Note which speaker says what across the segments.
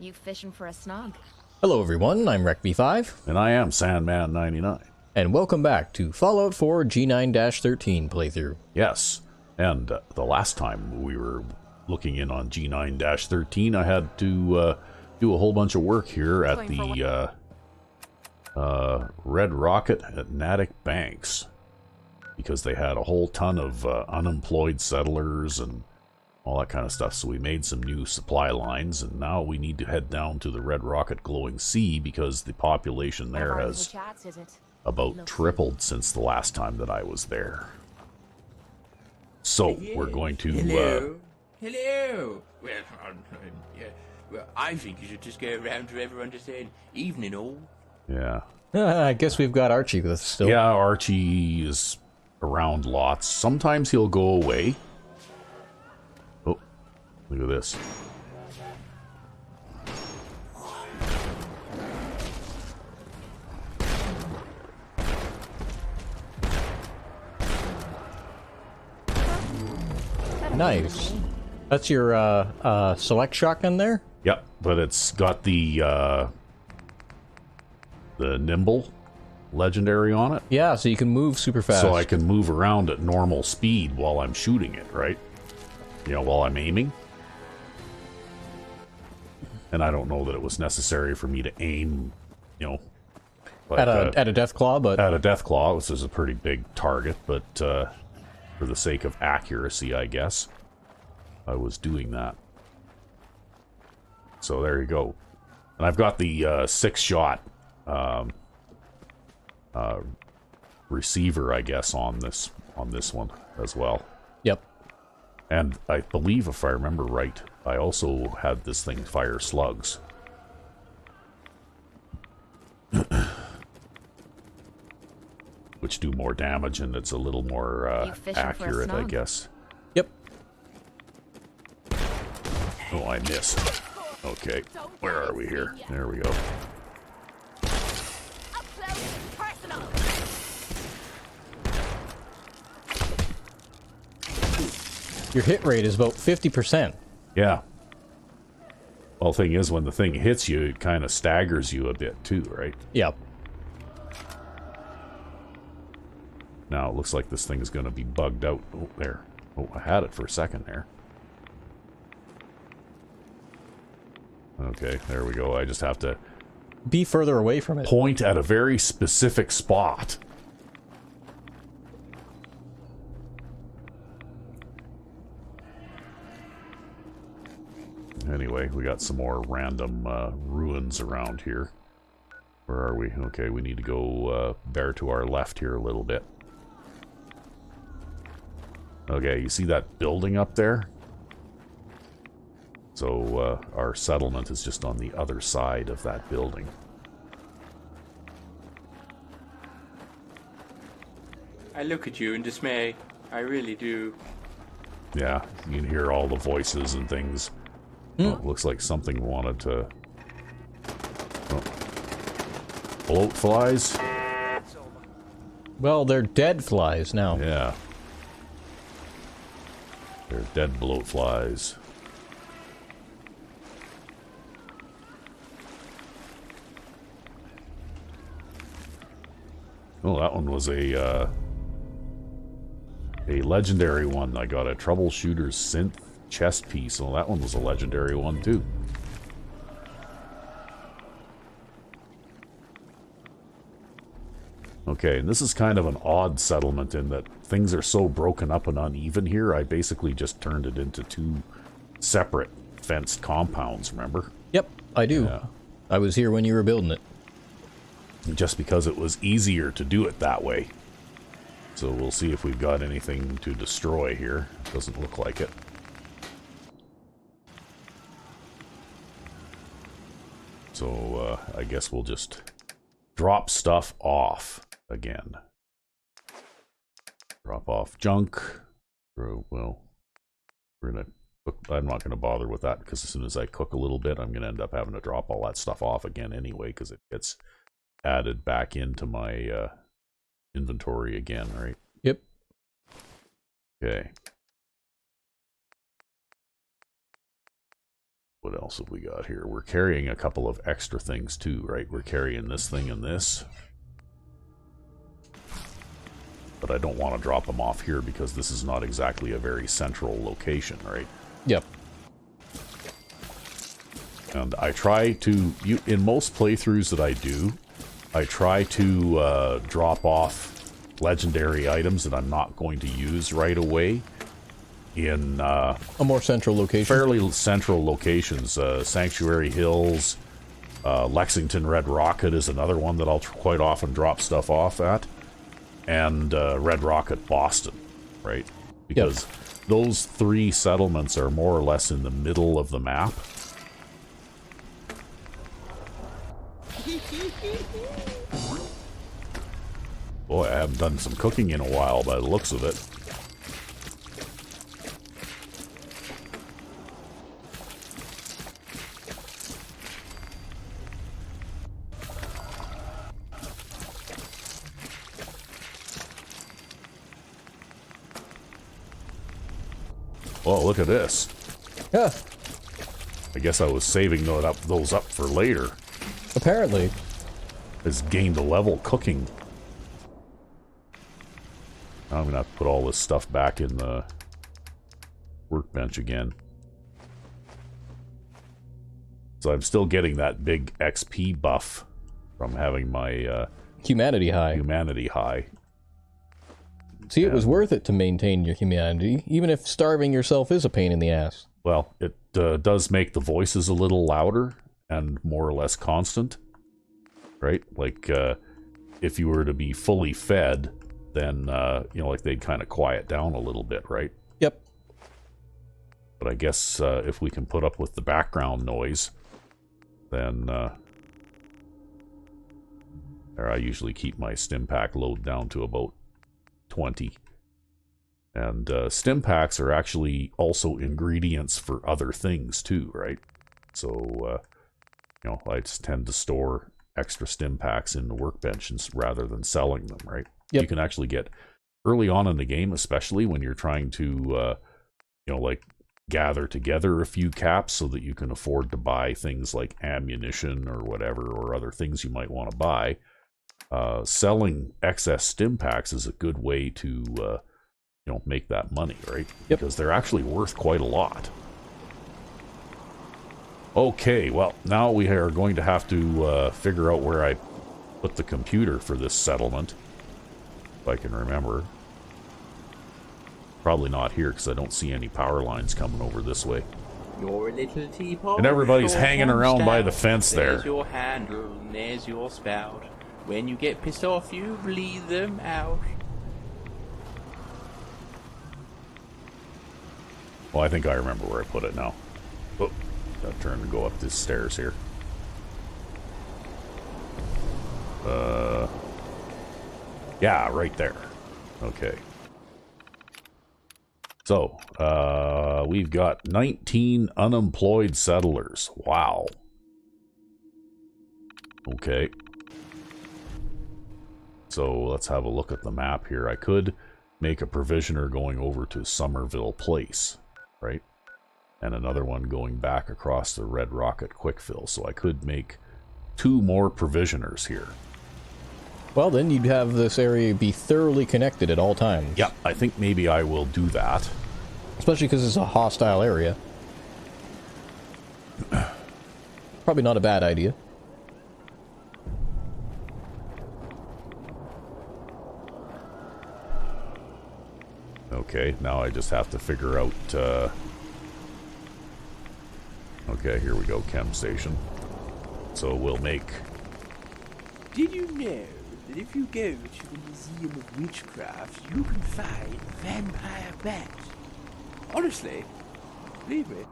Speaker 1: You fishing for a snog?
Speaker 2: Hello everyone, I'm RecV5.
Speaker 3: And I am Sandman 99.
Speaker 2: And welcome back to Fallout 4 G9-13 playthrough.
Speaker 3: Yes, and the last time we were looking in on G9-13, I had to do a whole bunch of work here at the Red Rocket at Natick Banks. Because they had a whole ton of unemployed settlers and all that kind of stuff. So we made some new supply lines, and now we need to head down to the Red Rocket Glowing Sea because the population there has about tripled since the last time that I was there. So we're going to...
Speaker 4: Hello. Well, I think you should just go around to everyone to say evening all.
Speaker 3: Yeah.
Speaker 2: I guess we've got Archie with us still.
Speaker 3: Yeah, Archie is around lots. Sometimes he'll go away. Oh, look at this.
Speaker 2: Nice. That's your select shotgun there?
Speaker 3: Yep, but it's got the nimble legendary on it.
Speaker 2: Yeah, so you can move super fast.
Speaker 3: So I can move around at normal speed while I'm shooting it, right? You know, while I'm aiming. And I don't know that it was necessary for me to aim, you know, like
Speaker 2: at a death claw, but
Speaker 3: at a death claw, which is a pretty big target, but for the sake of accuracy, I guess, I was doing that. So there you go. And I've got the 6-shot receiver, I guess, on this one as well.
Speaker 2: Yep.
Speaker 3: And I believe, if I remember right, I also had this thing fire slugs. Which do more damage, and it's a little more accurate, I guess.
Speaker 2: Yep.
Speaker 3: Oh, I missed. Okay, where are we here? There we go.
Speaker 2: Your hit rate is about 50%.
Speaker 3: Yeah. Well, the thing is, when the thing hits you, it kind of staggers you a bit too, right?
Speaker 2: Yep.
Speaker 3: Now, it looks like this thing is going to be bugged out. Oh, there. Oh, I had it for a second there. Okay, there we go. I just have to
Speaker 2: be further away from it.
Speaker 3: Point at a very specific spot. Anyway, we got some more random ruins around here. Where are we? Okay, we need to go bear to our left here a little bit. Okay, you see that building up there? So our settlement is just on the other side of that building.
Speaker 4: I look at you in dismay. I really do.
Speaker 3: Yeah, you can hear all the voices and things. Oh, looks like something wanted to... Oh. Bloat flies?
Speaker 2: Well, they're dead flies now.
Speaker 3: Yeah. They're dead bloat flies. Oh, that one was a legendary one. I got a troubleshooter's synth chest piece. Oh, that one was a legendary one too. Okay, and this is kind of an odd settlement in that things are so broken up and uneven here. I basically just turned it into 2 separate fenced compounds, remember?
Speaker 2: Yep, I do.
Speaker 3: Yeah. I
Speaker 2: was here when you were building it.
Speaker 3: Just because it was easier to do it that way. So we'll see if we've got anything to destroy here. Doesn't look like it. So I guess we'll just drop stuff off again. Drop off junk. Well, we're gonna cook. I'm not gonna bother with that because as soon as I cook a little bit, I'm gonna end up having to drop all that stuff off again anyway because it gets added back into my inventory again, right?
Speaker 2: Yep.
Speaker 3: Okay. What else have we got here? We're carrying a couple of extra things too, right? We're carrying this thing and this. But I don't want to drop them off here because this is not exactly a very central location, right?
Speaker 2: Yep.
Speaker 3: And I try to, in most playthroughs that I do, I try to drop off legendary items that I'm not going to use right away in
Speaker 2: a more central location.
Speaker 3: Fairly central locations. Sanctuary Hills, Lexington Red Rocket is another one that I'll quite often drop stuff off at, and Red Rocket Boston, right? Because those three settlements are more or less in the middle of the map. Boy, I haven't done some cooking in a while by the looks of it. Oh, look at this.
Speaker 2: Yeah.
Speaker 3: I guess I was saving those up for later.
Speaker 2: Apparently.
Speaker 3: It's gained a level cooking. Now I'm going to have to put all this stuff back in the workbench again. So I'm still getting that big XP buff from having my
Speaker 2: humanity high. See, it was worth it to maintain your humanity, even if starving yourself is a pain in the ass.
Speaker 3: Well, it does make the voices a little louder and more or less constant, right? Like, if you were to be fully fed, then, you know, like they'd kind of quiet down a little bit, right?
Speaker 2: Yep.
Speaker 3: But I guess if we can put up with the background noise, then I usually keep my stim pack load down to about 20. And stim packs are actually also ingredients for other things too, right? So, you know, I just tend to store extra stim packs in the workbenches rather than selling them, right?
Speaker 2: Yep.
Speaker 3: You can actually get, early on in the game, especially when you're trying to, you know, like gather together a few caps so that you can afford to buy things like ammunition or whatever, or other things you might want to buy. Selling excess stim packs is a good way to, you know, make that money, right?
Speaker 2: Yep.
Speaker 3: Because they're actually worth quite a lot. Okay, well, now we are going to have to figure out where I put the computer for this settlement, if I can remember. Probably not here, because I don't see any power lines coming over this way.
Speaker 4: You're a little teapot.
Speaker 3: And everybody's hanging around by the fence there.
Speaker 4: There's your handle, and there's your spout. When you get pissed off, you bleed them out.
Speaker 3: Well, I think I remember where I put it now. Oh, got to turn to go up these stairs here. Yeah, right there. Okay. So, we've got 19 unemployed settlers. Wow. Okay. So, let's have a look at the map here. I could make a provisioner going over to Somerville Place, right? And another one going back across the Red Rocket Quickfill. So I could make 2 more provisioners here.
Speaker 2: Well, then you'd have this area be thoroughly connected at all times.
Speaker 3: Yeah, I think maybe I will do that.
Speaker 2: Especially because it's a hostile area. Probably not a bad idea.
Speaker 3: Okay, now I just have to figure out, okay, here we go, chem station. So we'll make...
Speaker 4: Did you know that if you go to the Museum of Witchcraft, you can find vampire bats? Honestly, believe me.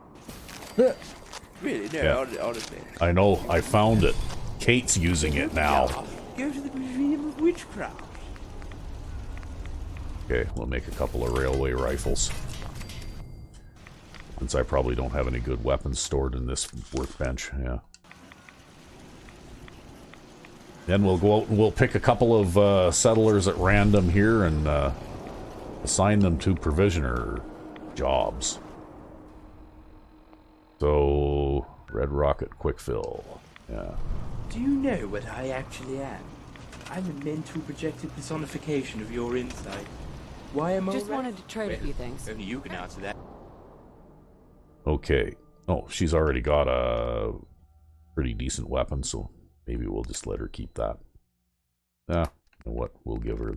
Speaker 4: Really, no,
Speaker 3: Yeah.
Speaker 4: honestly.
Speaker 3: I know, I found it. Kate's using it now.
Speaker 4: Go to the Museum of Witchcraft.
Speaker 3: Okay, we'll make a couple of railway rifles. Since I probably don't have any good weapons stored in this workbench, yeah. Then we'll go out and we'll pick a couple of settlers at random here and assign them to provisioner jobs. So, Red Rocket Quick Fill. Yeah.
Speaker 4: Do you know what I actually am? I'm a mental projected personification of your insight. Why am I
Speaker 1: Just wanted to trade a few things.
Speaker 4: Only you can answer that.
Speaker 3: Okay. Oh, she's already got a pretty decent weapon, so maybe we'll just let her keep that. Ah, you know what? We'll give her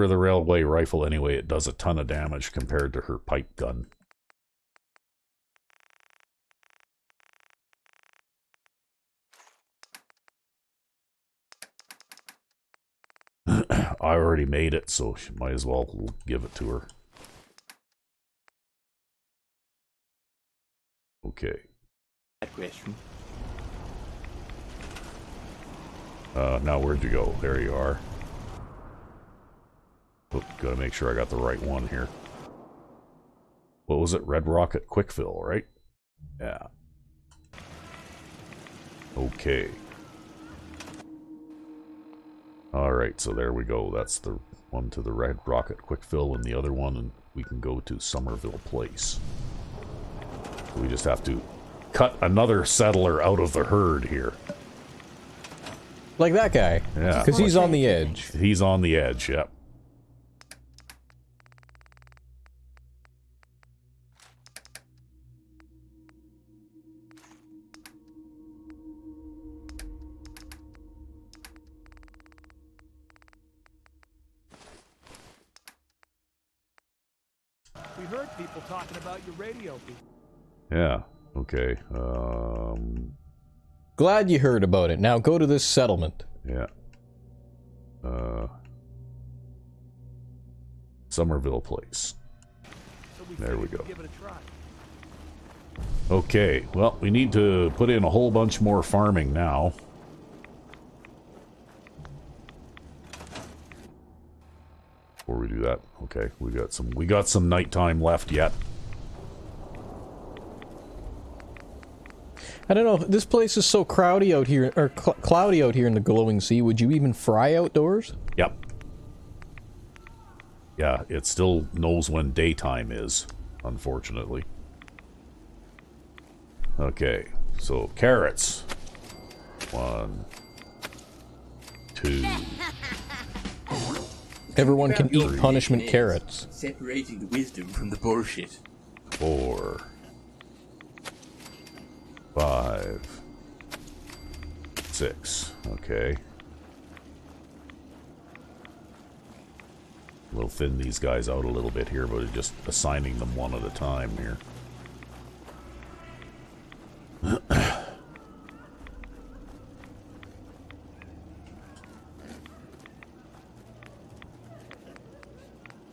Speaker 3: the railway rifle anyway. It does a ton of damage compared to her pipe gun. I already made it, so she might as well give it to her. Okay.
Speaker 4: That question.
Speaker 3: Now where'd you go? There you are. Oh, gotta make sure I got the right one here. What was it? Red Rocket Quick Fill, right? Yeah. Okay. Alright, so there we go. That's the one to the Red Rocket Quick Fill, and the other one, and we can go to Somerville Place. So we just have to cut another settler out of the herd here.
Speaker 2: Like that guy.
Speaker 3: Yeah.
Speaker 2: Because he's on the edge.
Speaker 3: He's on the edge, yep.
Speaker 5: We heard people talking about your radio beat.
Speaker 3: Yeah, okay.
Speaker 2: Glad you heard about it. Now go to this settlement.
Speaker 3: Yeah. Somerville Place.
Speaker 5: So
Speaker 3: There we go.
Speaker 5: Give it a try.
Speaker 3: Okay, well, we need to put in a whole bunch more farming now. Before we do that, okay, we got some nighttime left yet.
Speaker 2: I don't know, this place is so crowdy out here, or cloudy out here in the glowing sea. Would you even fry outdoors?
Speaker 3: Yep. Yeah, it still knows when daytime is, unfortunately. Okay, so carrots. 1, 2.
Speaker 2: Everyone can eat punishment carrots.
Speaker 4: Separating the wisdom from the bullshit.
Speaker 3: 4, 5, 6. Okay. We'll thin these guys out a little bit here, but just assigning them one at a time here.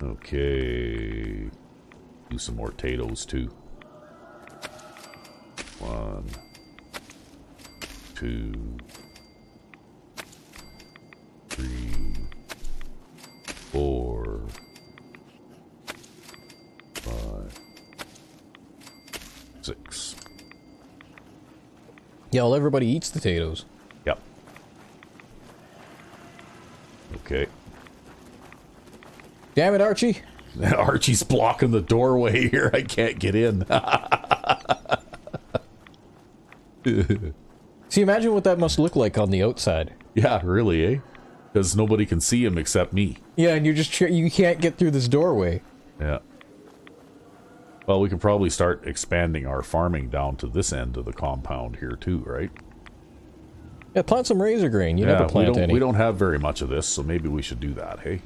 Speaker 3: Okay. Do some more potatoes too. 1, 2, 3, 4, 5, 6.
Speaker 2: Yeah, well, everybody eats potatoes.
Speaker 3: Yep. Okay.
Speaker 2: Damn it, Archie.
Speaker 3: Archie's blocking the doorway here. I can't get in.
Speaker 2: See, imagine what that must look like on the outside.
Speaker 3: Yeah, really, eh? Because nobody can see him except me.
Speaker 2: Yeah, and you're just you can't get through this doorway.
Speaker 3: Yeah. Well, we could probably start expanding our farming down to this end of the compound here too, right?
Speaker 2: Yeah, plant some razor grain. You never plant any.
Speaker 3: We don't have very much of this, so maybe we should do that, hey?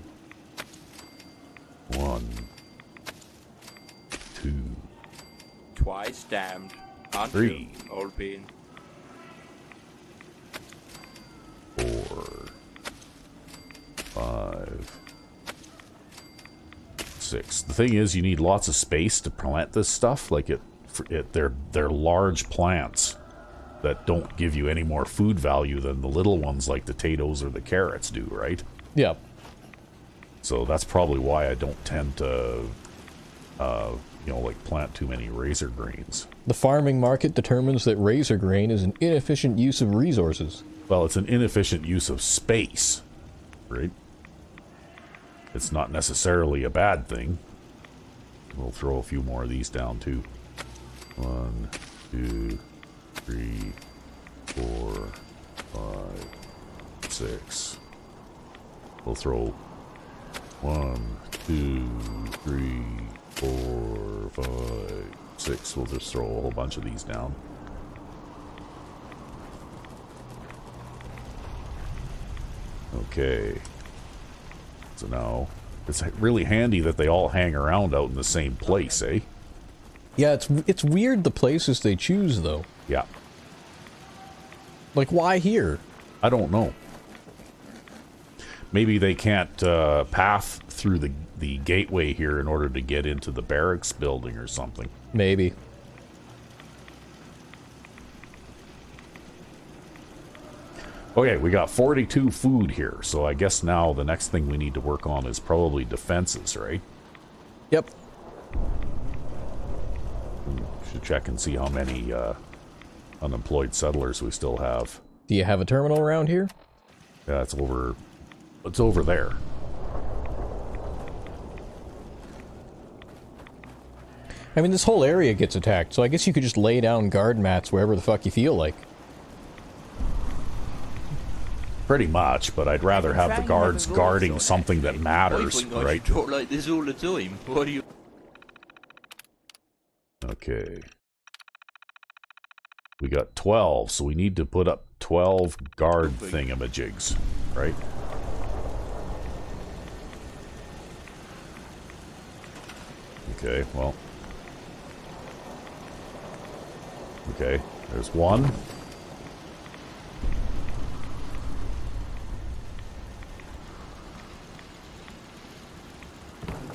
Speaker 3: 1, 2,
Speaker 4: Twice damned. Aren't
Speaker 3: 3.
Speaker 4: you, old bean?
Speaker 3: 4, 5, 6. The thing is, you need lots of space to plant this stuff. Like they're large plants that don't give you any more food value than the little ones like the potatoes or the carrots do, right?
Speaker 2: Yeah.
Speaker 3: So that's probably why I don't tend to, like plant too many razor grains.
Speaker 2: The farming market determines that razor grain is an inefficient use of resources.
Speaker 3: Well, it's an inefficient use of space, right? It's not necessarily a bad thing. We'll throw a few more of these down too. 1, 2, 3, 4, 5, 6. We'll throw 1, 2, 3, 4, 5, 6. We'll just throw a whole bunch of these down. Okay. So now, it's really handy that they all hang around out in the same place, eh?
Speaker 2: Yeah, it's weird the places they choose, though.
Speaker 3: Yeah.
Speaker 2: Like, why here?
Speaker 3: I don't know. Maybe they can't path through the gateway here in order to get into the barracks building or something.
Speaker 2: Maybe.
Speaker 3: Okay, we got 42 food here, so I guess now the next thing we need to work on is probably defenses, right?
Speaker 2: Yep.
Speaker 3: Should check and see how many unemployed settlers we still have.
Speaker 2: Do you have a terminal around here?
Speaker 3: Yeah, it's over there.
Speaker 2: I mean, this whole area gets attacked, so I guess you could just lay down guard mats wherever the fuck you feel like.
Speaker 3: Pretty much, but I'd rather have the guards guarding something that matters, right?
Speaker 4: Talk like this all the time. What do you?
Speaker 3: Okay. We got 12, so we need to put up 12 guard thingamajigs, right? Okay, well. Okay, there's one.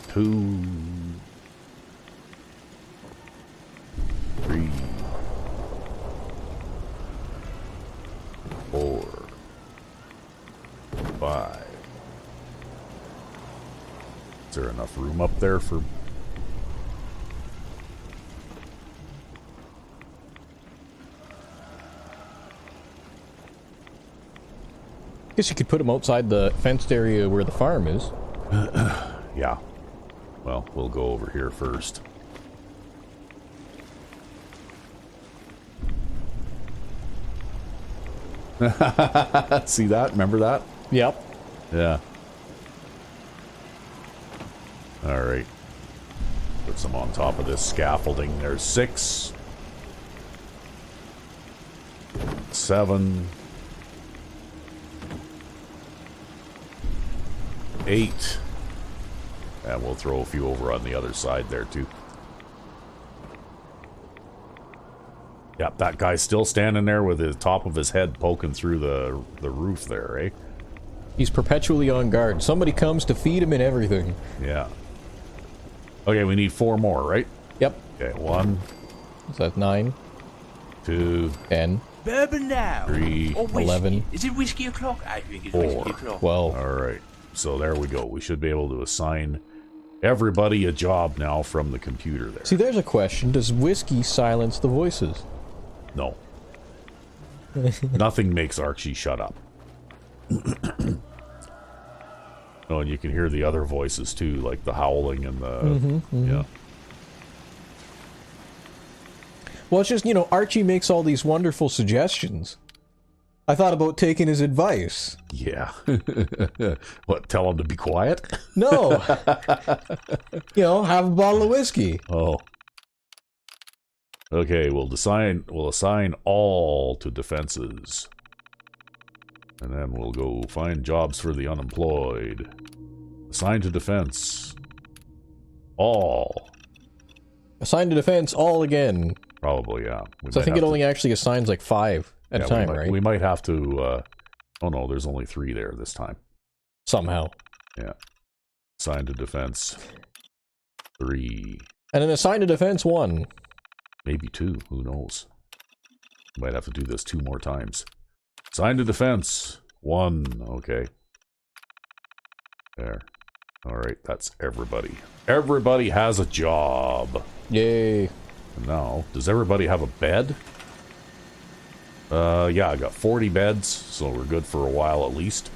Speaker 3: Two. 3. 4. 5. Is there enough room up there for...
Speaker 2: Guess you could put them outside the fenced area where the farm is.
Speaker 3: Yeah. Well, we'll go over here first. See that? Remember that?
Speaker 2: Yep.
Speaker 3: Yeah. Alright. Put some on top of this scaffolding. There's 6. 7. 8. And we'll throw a few over on the other side there, too. Yep, that guy's still standing there with the top of his head poking through the roof there, eh?
Speaker 2: He's perpetually on guard. Somebody comes to feed him and everything.
Speaker 3: Yeah. Okay, we need 4 more, right?
Speaker 2: Yep.
Speaker 3: Okay, 1.
Speaker 2: Is that 9?
Speaker 3: 2.
Speaker 2: 10.
Speaker 4: Bourbon now.
Speaker 3: 3.
Speaker 4: Or whiskey.
Speaker 2: 11.
Speaker 4: Is it whiskey o'clock? I think it's
Speaker 3: 4.
Speaker 4: whiskey o'clock.
Speaker 2: 12.
Speaker 3: Alright, so there we go. We should be able to assign everybody a job now from the computer there.
Speaker 2: See, there's a question. Does whiskey silence the voices?
Speaker 3: No. Nothing makes Archie shut up. Oh, and you can hear the other voices too, like the howling and the... Yeah.
Speaker 2: Well, it's just, you know, Archie makes all these wonderful suggestions. I thought about taking his advice.
Speaker 3: Yeah. What, tell him to be quiet?
Speaker 2: No. You know, have a bottle of whiskey.
Speaker 3: Oh. Okay, we'll assign all to defenses. And then we'll go find jobs for the unemployed. Assign to defense. All.
Speaker 2: Assign to defense all again.
Speaker 3: Probably, yeah.
Speaker 2: So I think it only actually assigns like 5 at a time, right?
Speaker 3: We might have to, oh no, there's only 3 there this time.
Speaker 2: Somehow.
Speaker 3: Yeah. Assign to defense. 3.
Speaker 2: And then assign to defense 1.
Speaker 3: Maybe 2, who knows. Might have to do this 2 more times. Assign to defense. 1, okay. There. Alright, that's everybody. Everybody has a job.
Speaker 2: Yay.
Speaker 3: And now, does everybody have a bed? Yeah, I got 40 beds, so we're good for a while at least.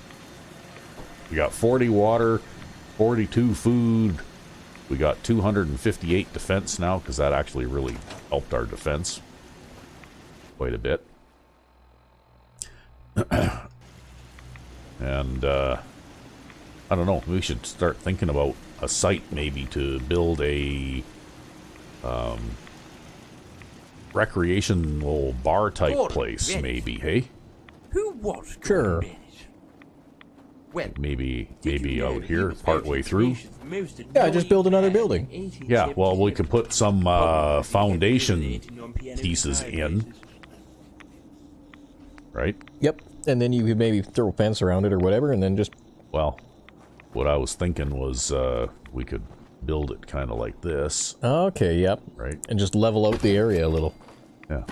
Speaker 3: We got 40 water, 42 food. We got 258 defense now, because that actually really helped our defense quite a bit. And, I don't know, we should start thinking about a site maybe to build a, recreational bar type place, maybe, hey?
Speaker 4: Who was
Speaker 2: Sure.
Speaker 4: Bennett? Well,
Speaker 3: Maybe
Speaker 4: did you know
Speaker 3: out
Speaker 4: he
Speaker 3: here,
Speaker 4: was
Speaker 3: partway
Speaker 4: voted
Speaker 3: through.
Speaker 4: the most
Speaker 2: Yeah, just build another
Speaker 4: annoying
Speaker 2: building.
Speaker 4: man in 1877?
Speaker 3: Yeah, well, we could put some,
Speaker 4: Probably
Speaker 3: foundation
Speaker 4: originating on pianos
Speaker 3: pieces
Speaker 4: and
Speaker 3: in,
Speaker 4: fireplaces.
Speaker 3: right?
Speaker 2: Yep. And then you could maybe throw a fence around it or whatever, and then just...
Speaker 3: Well, what I was thinking was, we could build it kind of like this,
Speaker 2: Okay, yep.
Speaker 3: right?
Speaker 2: And just level out the area a little.
Speaker 3: Yeah.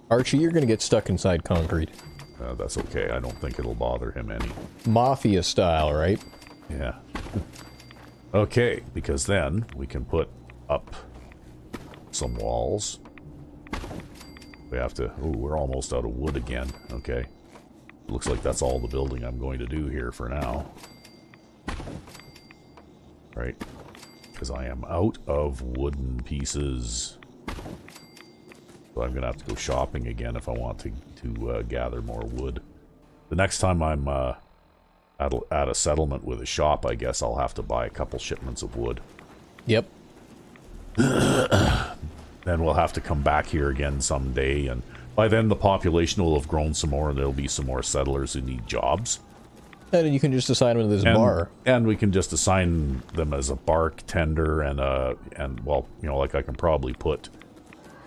Speaker 2: Archie, you're gonna get stuck inside concrete.
Speaker 3: That's okay. I don't think it'll bother him any.
Speaker 2: Mafia style, right?
Speaker 3: Yeah. Okay, because then we can put up some walls. We have to... Oh, we're almost out of wood again. Okay. Looks like that's all the building I'm going to do here for now. Right? Because I am out of wooden pieces. So I'm going to have to go shopping again if I want to gather more wood. The next time I'm at a settlement with a shop, I guess I'll have to buy a couple shipments of wood.
Speaker 2: Yep.
Speaker 3: Then we'll have to come back here again someday, and by then the population will have grown some more, and there'll be some more settlers who need jobs.
Speaker 2: And then you can just assign them to this bar.
Speaker 3: And we can just assign them as a bartender and well, you know, like I can probably put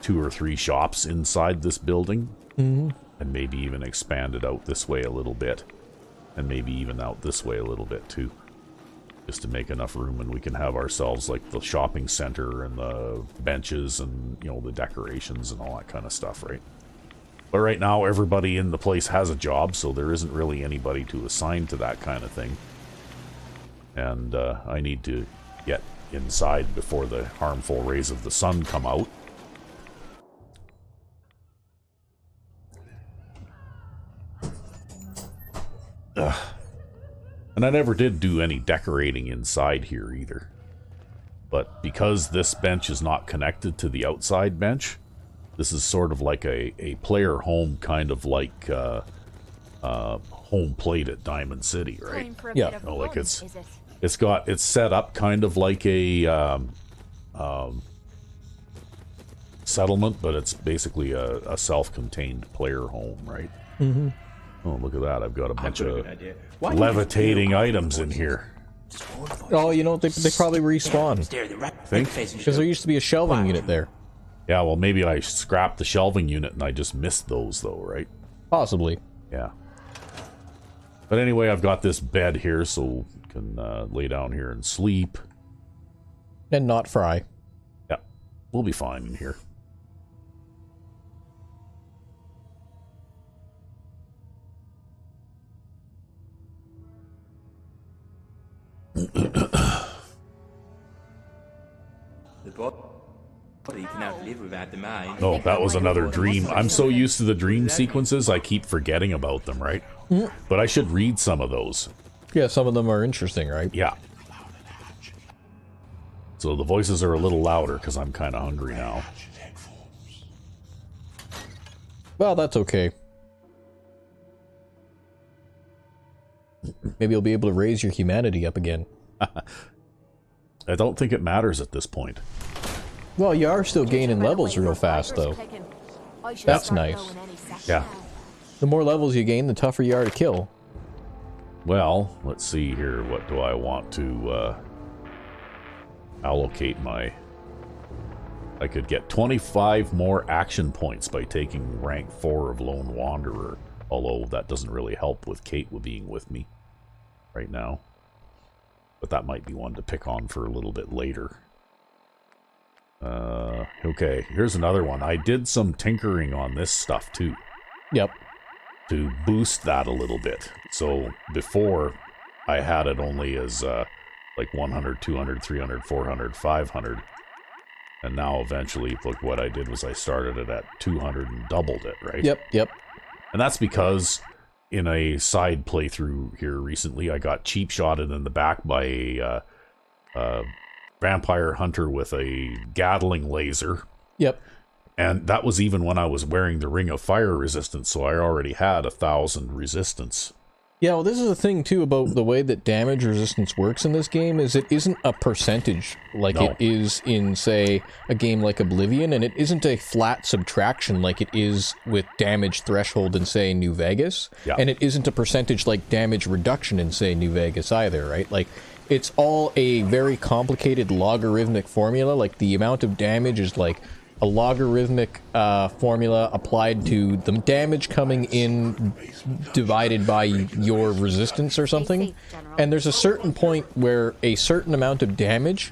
Speaker 3: 2 or 3 shops inside this building.
Speaker 2: Mm-hmm.
Speaker 3: And maybe even expand it out this way a little bit. And maybe even out this way a little bit too. Just to make enough room, and we can have ourselves like the shopping center and the benches and, you know, the decorations and all that kind of stuff, right? But right now everybody in the place has a job, so there isn't really anybody to assign to that kind of thing. And I need to get inside before the harmful rays of the sun come out. Ugh. And I never did do any decorating inside here either. But because this bench is not connected to the outside bench, this is sort of like a player home, kind of like home plate at Diamond City, right?
Speaker 2: Yeah.
Speaker 3: You know, like it's set up kind of like a settlement, but it's basically a self-contained player home, right?
Speaker 2: Mm-hmm.
Speaker 3: Oh, look at that. I've got a bunch of
Speaker 4: Why don't you
Speaker 3: levitating
Speaker 4: just
Speaker 3: items in here.
Speaker 2: Oh, you know, they probably respawn.
Speaker 3: Think?
Speaker 2: Because there used to be a shelving unit there.
Speaker 3: Yeah, well, maybe I scrapped the shelving unit and I just missed those, though, right?
Speaker 2: Possibly.
Speaker 3: Yeah. But anyway, I've got this bed here, so I can lay down here and sleep.
Speaker 2: And not fry.
Speaker 3: Yeah, we'll be fine in here.
Speaker 4: The body can outlive without the mind.
Speaker 3: Oh, that was another dream. I'm so used to the dream sequences, I keep forgetting about them, right? But I should read some of those.
Speaker 2: Yeah, some of them are interesting, right?
Speaker 3: Yeah. So the voices are a little louder because I'm kind of hungry now.
Speaker 2: Well, that's okay. Maybe you'll be able to raise your humanity up again.
Speaker 3: I don't think it matters at this point.
Speaker 2: Well, you are still gaining levels real fast, though. That's nice.
Speaker 3: Yeah.
Speaker 2: The more levels you gain, the tougher you are to kill.
Speaker 3: Well, let's see here. What do I want to allocate my... I could get 25 more action points by taking rank 4 of Lone Wanderer. Although that doesn't really help with Kate being with me right now. But that might be one to pick on for a little bit later. Okay, here's another one. I did some tinkering on this stuff too.
Speaker 2: Yep.
Speaker 3: To boost that a little bit. So before I had it only as like 100, 200, 300, 400, 500. And now eventually, look, what I did was I started it at 200 and doubled it, right?
Speaker 2: Yep, yep.
Speaker 3: And that's because in a side playthrough here recently, I got cheap shotted in the back by a vampire hunter with a Gatling laser.
Speaker 2: Yep.
Speaker 3: And that was even when I was wearing the Ring of Fire resistance, so I already had 1,000 resistance.
Speaker 2: Yeah, well, this is the thing, too, about the way that damage resistance works in this game, is it isn't a percentage like it is in, say, a game like Oblivion, and it isn't a flat subtraction like it is with damage threshold in, say, New Vegas, and it isn't a percentage like damage reduction in, say, New Vegas either, right? Like, it's all a very complicated logarithmic formula, like, the amount of damage is, like, a logarithmic formula applied to the damage coming in divided by your resistance or something. And there's a certain point where a certain amount of damage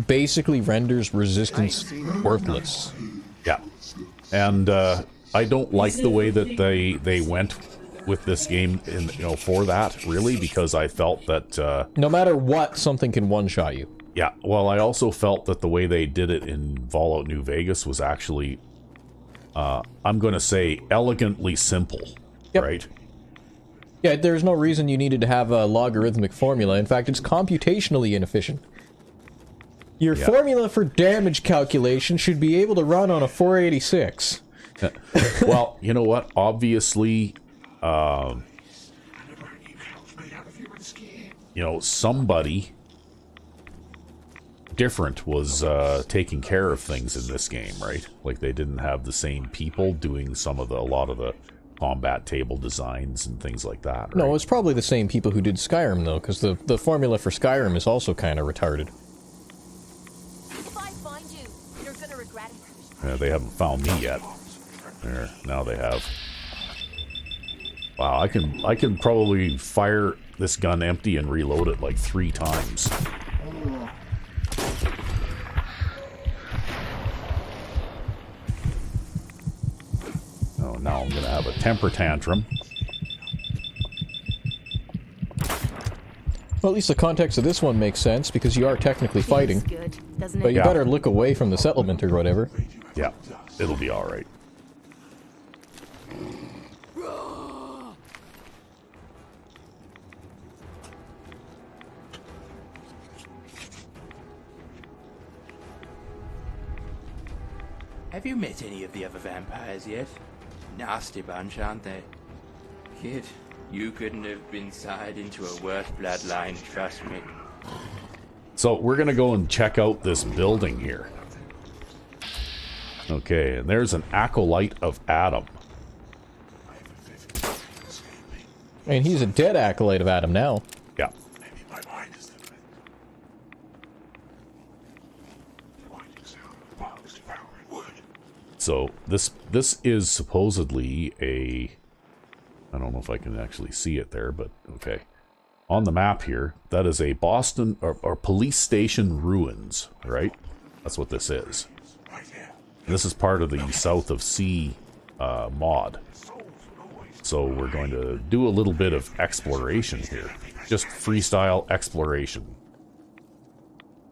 Speaker 2: basically renders resistance worthless.
Speaker 3: Yeah. And I don't like the way that they went with this game for that, really, because I felt that...
Speaker 2: no matter what, something can one-shot you.
Speaker 3: Yeah, well, I also felt that the way they did it in Fallout New Vegas was actually, I'm going to say, elegantly simple, right?
Speaker 2: Yeah, there's no reason you needed to have a logarithmic formula. In fact, it's computationally inefficient. Your formula for damage calculation should be able to run on a 486.
Speaker 3: Well, you know what? Obviously, somebody different was taking care of things in this game, right? Like, they didn't have the same people doing a lot of the combat table designs and things like that, right?
Speaker 2: No, it's probably the same people who did Skyrim, though, because the formula for Skyrim is also kind of retarded.
Speaker 1: If I find you, you're gonna regret it.
Speaker 3: Yeah, they haven't found me yet. There, now they have. Wow, I can probably fire this gun empty and reload it like 3 times. Oh, now I'm gonna have a temper tantrum.
Speaker 2: Well, at least the context of this one makes sense, because you are technically fighting.
Speaker 1: Good, doesn't
Speaker 2: But
Speaker 1: it?
Speaker 2: you better look away from the settlement or whatever.
Speaker 3: Yeah, it'll be alright.
Speaker 4: Have you met any of the other vampires yet? Nasty bunch, aren't they? Kid, you couldn't have been sired into a worse bloodline, trust me.
Speaker 3: So we're gonna go and check out this building here. Okay, and there's an acolyte of Adam.
Speaker 2: And he's a dead acolyte of Adam now.
Speaker 3: Yeah. So this is supposedly a... I don't know if I can actually see it there, but okay. On the map here, that is a Boston or police station ruins, right? That's what this is. This is part of the South of Sea mod. So we're going to do a little bit of exploration here. Just freestyle exploration.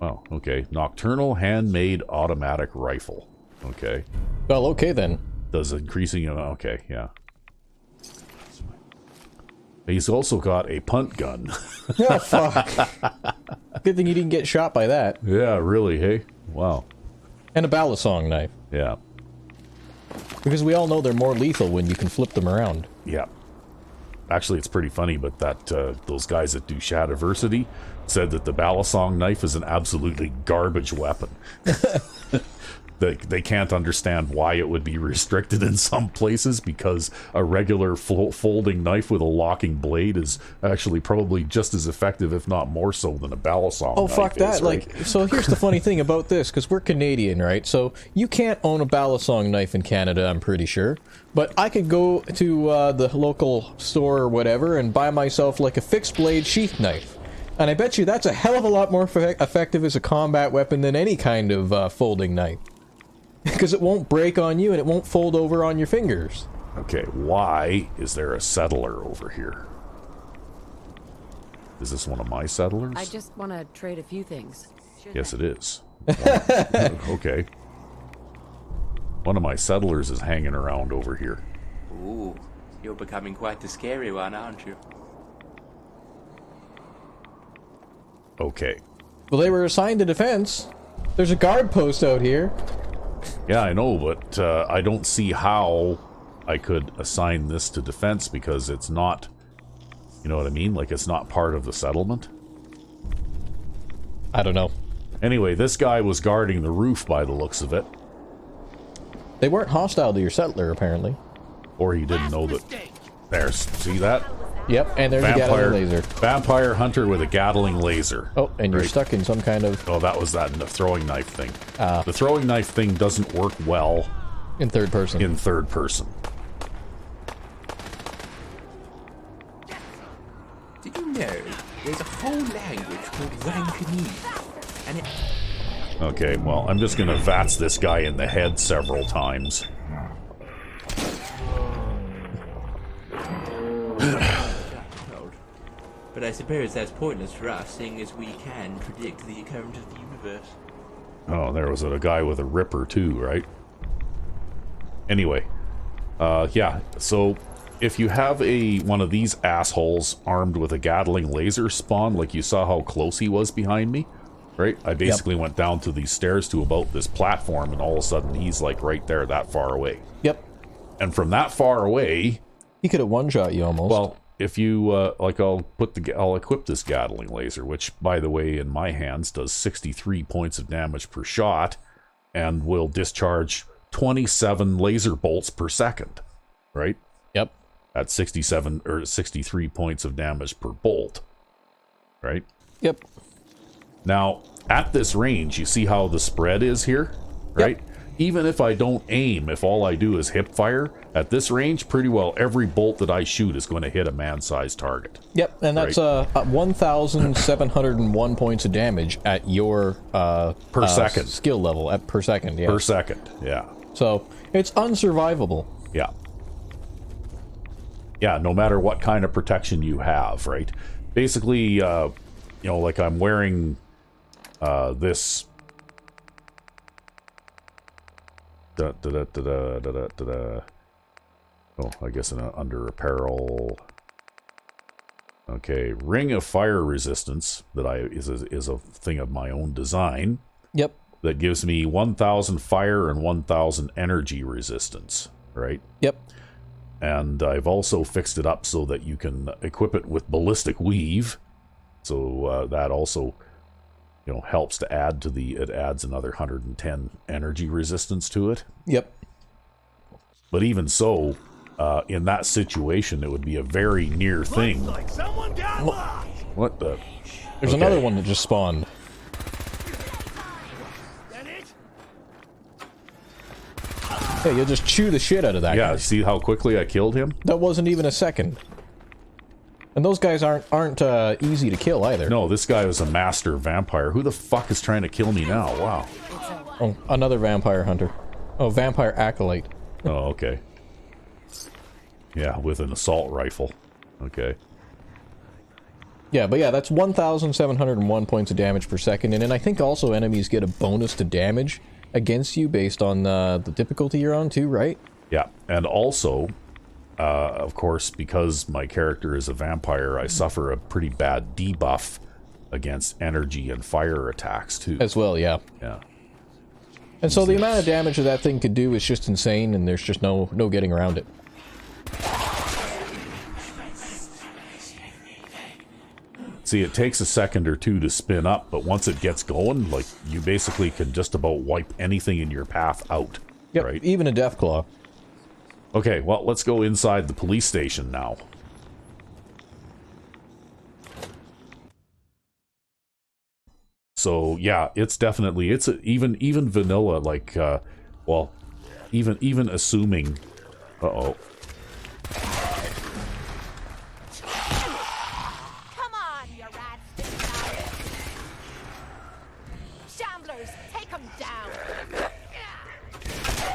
Speaker 3: Oh, okay. Nocturnal handmade automatic rifle. Okay.
Speaker 2: Well, okay then.
Speaker 3: Does increasing... Okay, yeah. He's also got a punt gun.
Speaker 2: Oh, fuck. Good thing you didn't get shot by that.
Speaker 3: Yeah, really, hey? Wow.
Speaker 2: And a balisong knife.
Speaker 3: Yeah.
Speaker 2: Because we all know they're more lethal when you can flip them around.
Speaker 3: Yeah. Actually, it's pretty funny, but that those guys that do Shadiversity said that the balisong knife is an absolutely garbage weapon. They can't understand why it would be restricted in some places, because a regular folding knife with a locking blade is actually probably just as effective, if not more so, than a balisong knife.
Speaker 2: Oh, fuck that.
Speaker 3: Is, right?
Speaker 2: Like, so here's the funny thing about this, because we're Canadian, right? So you can't own a balisong knife in Canada, I'm pretty sure. But I could go to the local store or whatever and buy myself like a fixed blade sheath knife. And I bet you that's a hell of a lot more effective as a combat weapon than any kind of folding knife. Because it won't break on you and it won't fold over on your fingers.
Speaker 3: Okay, why is there a settler over here? Is this one of my settlers?
Speaker 1: I just want to trade a few things.
Speaker 3: Yes, it is. Okay. One of my settlers is hanging around over here.
Speaker 4: Ooh, You're becoming quite the scary one, aren't you?
Speaker 3: Okay.
Speaker 2: Well, they were assigned to defense. There's a guard post out here.
Speaker 3: Yeah, I know, but I don't see how I could assign this to defense because it's not, you know what I mean? Like, it's not part of the settlement.
Speaker 2: I don't know.
Speaker 3: Anyway, this guy was guarding the roof by the looks of it.
Speaker 2: They weren't hostile to your settler, apparently.
Speaker 3: Or he didn't know that. There's, see that?
Speaker 2: Yep, and there's a Gatling laser.
Speaker 3: Vampire hunter with a Gatling laser.
Speaker 2: Oh, and you're stuck in some kind of...
Speaker 3: Oh, that was that throwing knife thing. The throwing knife thing doesn't work well...
Speaker 2: In third person.
Speaker 3: In third person.
Speaker 4: Did you know there's a whole language called Rankini? And it...
Speaker 3: Okay, well, I'm just gonna VATS this guy in the head several times.
Speaker 4: But I suppose that's pointless for us, seeing as we can predict the occurrence of the universe.
Speaker 3: Oh, there was a guy with a ripper too, right? Anyway, yeah, so if you have one of these assholes armed with a Gatling laser spawn, like you saw how close he was behind me, right? I basically went down to these stairs to about this platform, and all of a sudden he's like right there, that far away.
Speaker 2: Yep.
Speaker 3: And from that far away...
Speaker 2: He could have one-shot you almost.
Speaker 3: Well, if you, like, I'll equip this Gatling laser, which, by the way, in my hands does 63 points of damage per shot, and will discharge 27 laser bolts per second, right?
Speaker 2: Yep.
Speaker 3: At 67 or 63 points of damage per bolt, right?
Speaker 2: Yep.
Speaker 3: Now, at this range, you see how the spread is here, right? Yep. Even if I don't aim, if all I do is hip fire, at this range, pretty well every bolt that I shoot is going to hit a man-sized target.
Speaker 2: Yep, and that's 1,701 points of damage at your
Speaker 3: per second
Speaker 2: skill level per second. Yeah.
Speaker 3: Per second, yeah.
Speaker 2: So it's unsurvivable.
Speaker 3: Yeah. Yeah, no matter what kind of protection you have, right? Basically, you know, like I'm wearing this. Oh, I guess under apparel. Okay, ring of fire resistance that is a thing of my own design.
Speaker 2: Yep.
Speaker 3: That gives me 1,000 fire and 1,000 energy resistance, right?
Speaker 2: Yep.
Speaker 3: And I've also fixed it up so that you can equip it with ballistic weave. So that also, you know, helps to add to it adds another 110 energy resistance to it.
Speaker 2: Yep.
Speaker 3: But even so, in that situation, it would be a very near thing.
Speaker 5: Like someone got lost.
Speaker 3: What the?
Speaker 2: There's another one that just spawned.
Speaker 5: That it?
Speaker 2: Yeah, you'll just chew the shit out of that guy.
Speaker 3: Yeah, see how quickly I killed him?
Speaker 2: That wasn't even a second. And those guys aren't easy to kill either.
Speaker 3: No, this guy was a master vampire. Who the fuck is trying to kill me now? Wow.
Speaker 2: Oh, another vampire hunter. Oh, vampire acolyte.
Speaker 3: Oh, okay. Yeah, with an assault rifle. Okay.
Speaker 2: Yeah, but yeah, that's 1,701 points of damage per second, and then I think also enemies get a bonus to damage against you based on the difficulty you're on too, right?
Speaker 3: Yeah, and also, of course, because my character is a vampire, I suffer a pretty bad debuff against energy and fire attacks too.
Speaker 2: As well, yeah.
Speaker 3: Yeah.
Speaker 2: And so the amount of damage that that thing could do is just insane, and there's just no getting around it.
Speaker 3: See, it takes a second or two to spin up, but once it gets going, like, you basically can just about wipe anything in your path out.
Speaker 2: Yep,
Speaker 3: right?
Speaker 2: even a Deathclaw.
Speaker 3: Okay, well, let's go inside the police station now. So, yeah, it's definitely, even vanilla, like, well, even assuming, uh-oh.
Speaker 1: Come on, you rats. Shamblers, take them down.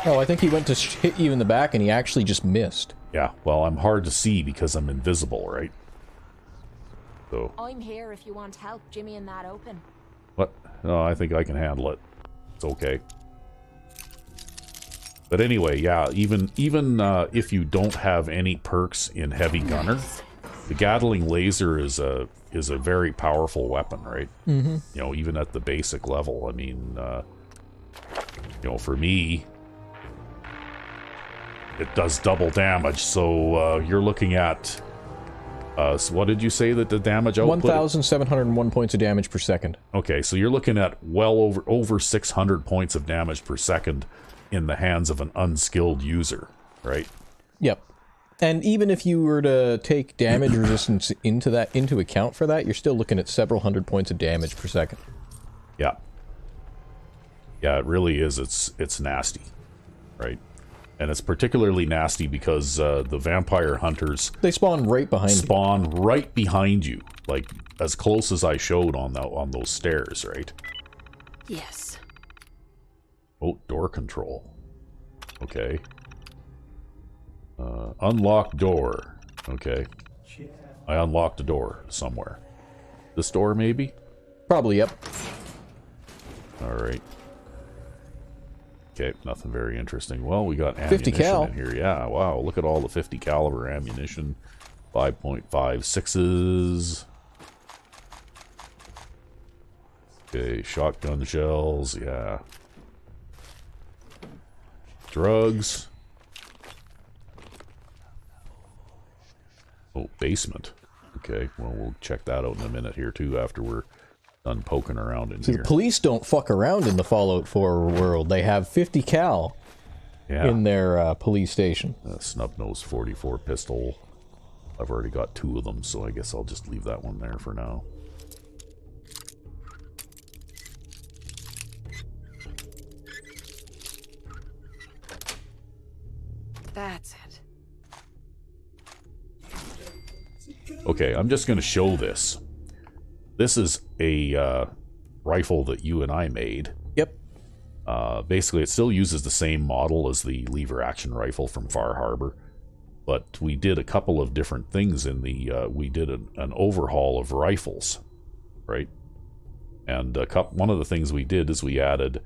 Speaker 2: Oh, I think he went to hit you in the back and he actually just missed.
Speaker 3: Yeah, well, I'm hard to see because I'm invisible, right? So.
Speaker 1: I'm here if you want help, Jimmy, in that open.
Speaker 3: What? No, I think I can handle it. It's okay. But anyway, yeah, even if you don't have any perks in Heavy Gunner, the Gatling laser is a very powerful weapon, right? Mm-hmm. You know, even at the basic level. I mean, you know, for me, it does double damage. So you're looking at, so what did you say that the damage output?
Speaker 2: 1,701 points of damage per second.
Speaker 3: Okay, so you're looking at well over 600 points of damage per second in the hands of an unskilled user, right?
Speaker 2: Yep. And even if you were to take damage resistance into account for that, you're still looking at several hundred points of damage per second.
Speaker 3: Yeah. Yeah, it really is. It's nasty, right? And it's particularly nasty because the vampire hunters...
Speaker 2: They spawn right behind you.
Speaker 3: Spawn right behind you, like as close as I showed on those stairs, right?
Speaker 1: Yes.
Speaker 3: Oh, door control. Okay. Unlock door. Okay. I unlocked a door somewhere. This door, maybe?
Speaker 2: Probably, yep.
Speaker 3: Alright. Okay, nothing very interesting. Well, we got
Speaker 2: 50
Speaker 3: ammunition
Speaker 2: cal.
Speaker 3: in here. Yeah, wow, look at all the 50 caliber ammunition. 5.56s. Okay, shotgun shells, yeah. Drugs. Oh, basement. Okay, well, we'll check that out in a minute here, too, after we're done poking around in
Speaker 2: See,
Speaker 3: here.
Speaker 2: the police don't fuck around in the Fallout 4 world. They have 50 cal in their police station.
Speaker 3: Snub-nosed 44 pistol. I've already got 2 of them, so I guess I'll just leave that one there for now.
Speaker 1: That's it.
Speaker 3: Okay, I'm just going to show this. This is a rifle that you and I made.
Speaker 2: Yep.
Speaker 3: Basically, it still uses the same model as the lever-action rifle from Far Harbor, but we did a couple of different things in the... we did an overhaul of rifles, right? And one of the things we did is we added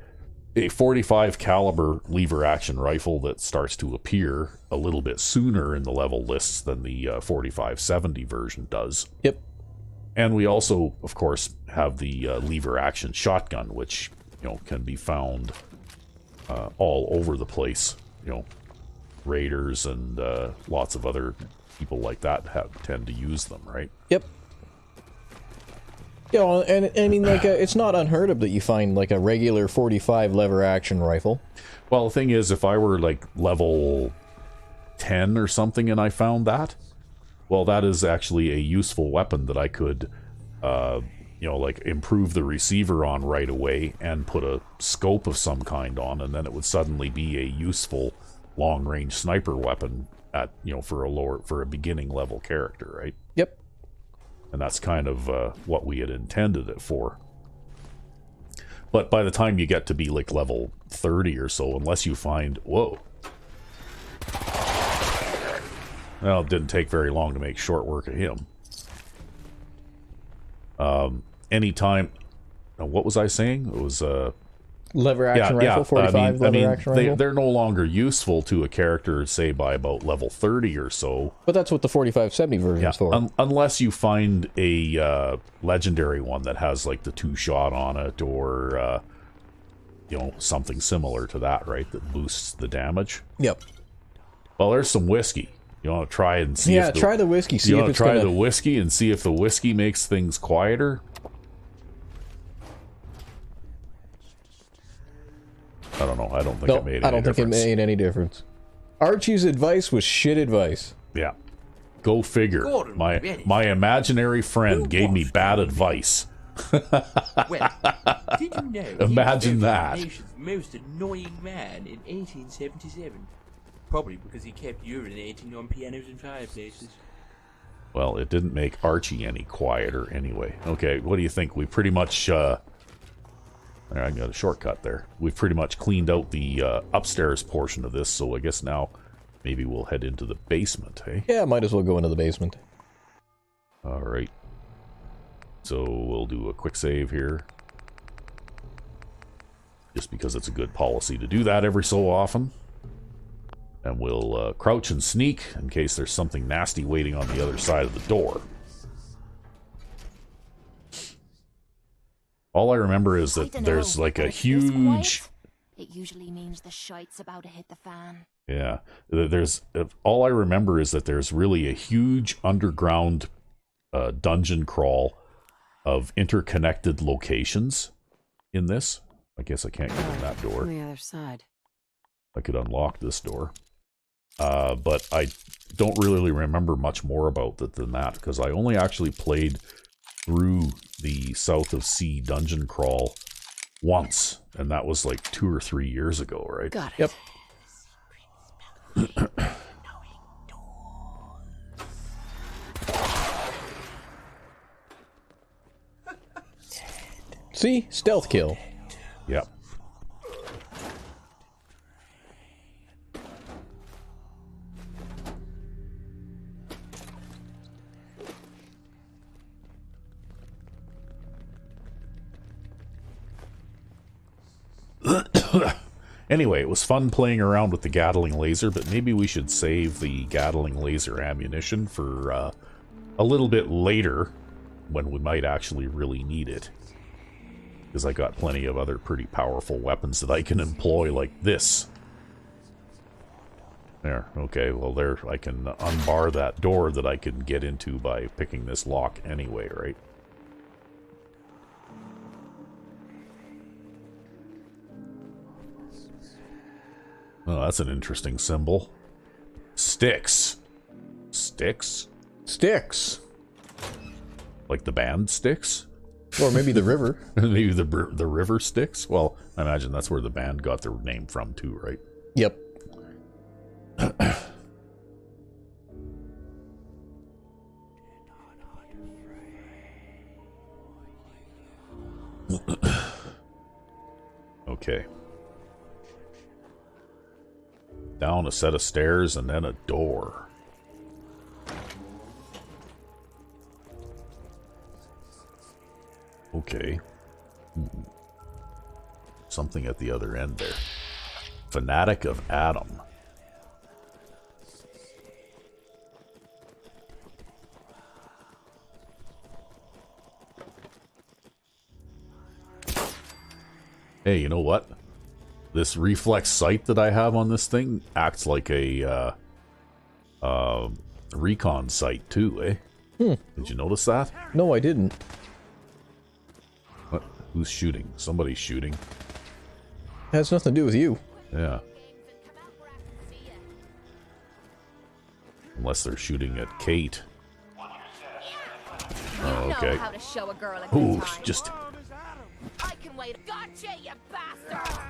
Speaker 3: a 45 caliber lever-action rifle that starts to appear a little bit sooner in the level lists than the 4570 version does.
Speaker 2: Yep.
Speaker 3: And we also, of course, have the lever-action shotgun, which, you know, can be found all over the place. You know, raiders and lots of other people like that tend to use them, right?
Speaker 2: Yep. Yeah, well, and I mean, like, it's not unheard of that you find, like, a regular 45 lever-action rifle.
Speaker 3: Well, the thing is, if I were, like, level 10 or something and I found that, well, that is actually a useful weapon that I could, you know, like, improve the receiver on right away and put a scope of some kind on, and then it would suddenly be a useful long-range sniper weapon at, you know, for a beginning level character, right?
Speaker 2: Yep.
Speaker 3: And that's kind of what we had intended it for. But by the time you get to be like level 30 or so, unless you find... Whoa. Well, it didn't take very long to make short work of him. Anytime... What was I saying? It was...
Speaker 2: Lever-action rifle, 45 lever-action rifle?
Speaker 3: They're no longer useful to a character, say, by about level 30 or so.
Speaker 2: But that's what the 4570 version is for.
Speaker 3: Unless you find a legendary one that has, like, the 2-shot on it, or, you know, something similar to that, right? That boosts the damage.
Speaker 2: Yep.
Speaker 3: Well, there's some whiskey. You want to try and see if
Speaker 2: try the whiskey. See
Speaker 3: you
Speaker 2: if
Speaker 3: want
Speaker 2: it's
Speaker 3: to try
Speaker 2: gonna...
Speaker 3: the whiskey and see if the whiskey makes things quieter? I don't know. I don't think it made any difference.
Speaker 2: I don't think it made any difference. Archie's advice was shit advice.
Speaker 3: Yeah. Go figure.
Speaker 4: Gordon,
Speaker 3: My imaginary friend gave me bad advice.
Speaker 4: Well, did you know
Speaker 3: Imagine
Speaker 4: he was
Speaker 3: that.
Speaker 4: the nation's most annoying man in 1877? Probably because he kept urinating on pianos and fireplaces.
Speaker 3: Well, it didn't make Archie any quieter anyway. Okay, what do you think? We pretty much... I got a shortcut there. We've pretty much cleaned out the upstairs portion of this, so I guess now maybe we'll head into the basement, hey?
Speaker 2: Yeah, might as well go into the basement.
Speaker 3: Alright. So we'll do a quick save here. Just because it's a good policy to do that every so often. And we'll crouch and sneak in case there's something nasty waiting on the other side of the door. All I remember is that there's like a huge...
Speaker 1: It usually means the shite's about to hit the fan.
Speaker 3: Yeah, all I remember is that there's really a huge underground dungeon crawl of interconnected locations in this. I guess I can't get in that door.
Speaker 6: On the other side.
Speaker 3: I could unlock this door. But I don't really remember much more about it than that, because I only actually played through the South of Sea dungeon crawl once, and that was like 2 or 3 years ago, right?
Speaker 6: Got it.
Speaker 2: Yep. See? Stealth kill.
Speaker 3: Yep. Anyway, it was fun playing around with the Gatling laser, but maybe we should save the Gatling laser ammunition for a little bit later, when we might actually really need it. Because I got plenty of other pretty powerful weapons that I can employ, like this. There, okay, well there, I can unbar that door that I can get into by picking this lock anyway, right? Oh, that's an interesting symbol. Sticks. Sticks?
Speaker 2: Sticks.
Speaker 3: Like the band Sticks?
Speaker 2: Or maybe the river.
Speaker 3: Maybe the river Styx? Well, I imagine that's where the band got their name from too, right?
Speaker 2: Yep.
Speaker 3: Okay. Down a set of stairs and then a door. Okay. Something at the other end there. Fanatic of Adam. Hey, you know what? This reflex sight that I have on this thing acts like a recon sight too, eh? Did you notice that?
Speaker 2: No, I didn't.
Speaker 3: What? Who's shooting? Somebody's shooting.
Speaker 2: Has nothing to do with you.
Speaker 3: Yeah. Unless they're shooting at Kate. Oh, okay.
Speaker 1: Know how to show a girl a good
Speaker 3: Ooh,
Speaker 1: time.
Speaker 3: just...
Speaker 1: I can wait. Gotcha, you bastard!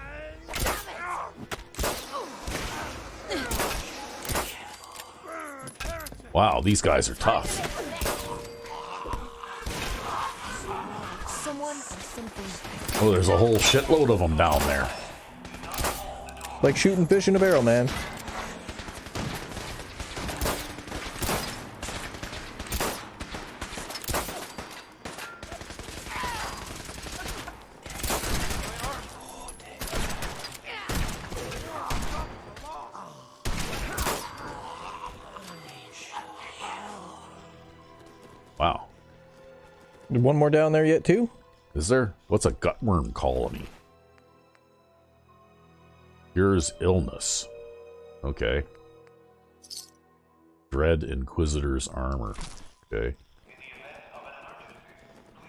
Speaker 3: Wow, these guys are tough.
Speaker 1: Someone or something.
Speaker 3: Oh, there's a whole shitload of them down there.
Speaker 2: Like shooting fish in a barrel, man.
Speaker 3: Wow.
Speaker 2: One more down there yet, too?
Speaker 3: Is there? What's a gutworm colony? Cures illness. Okay. Dread Inquisitor's armor. Okay.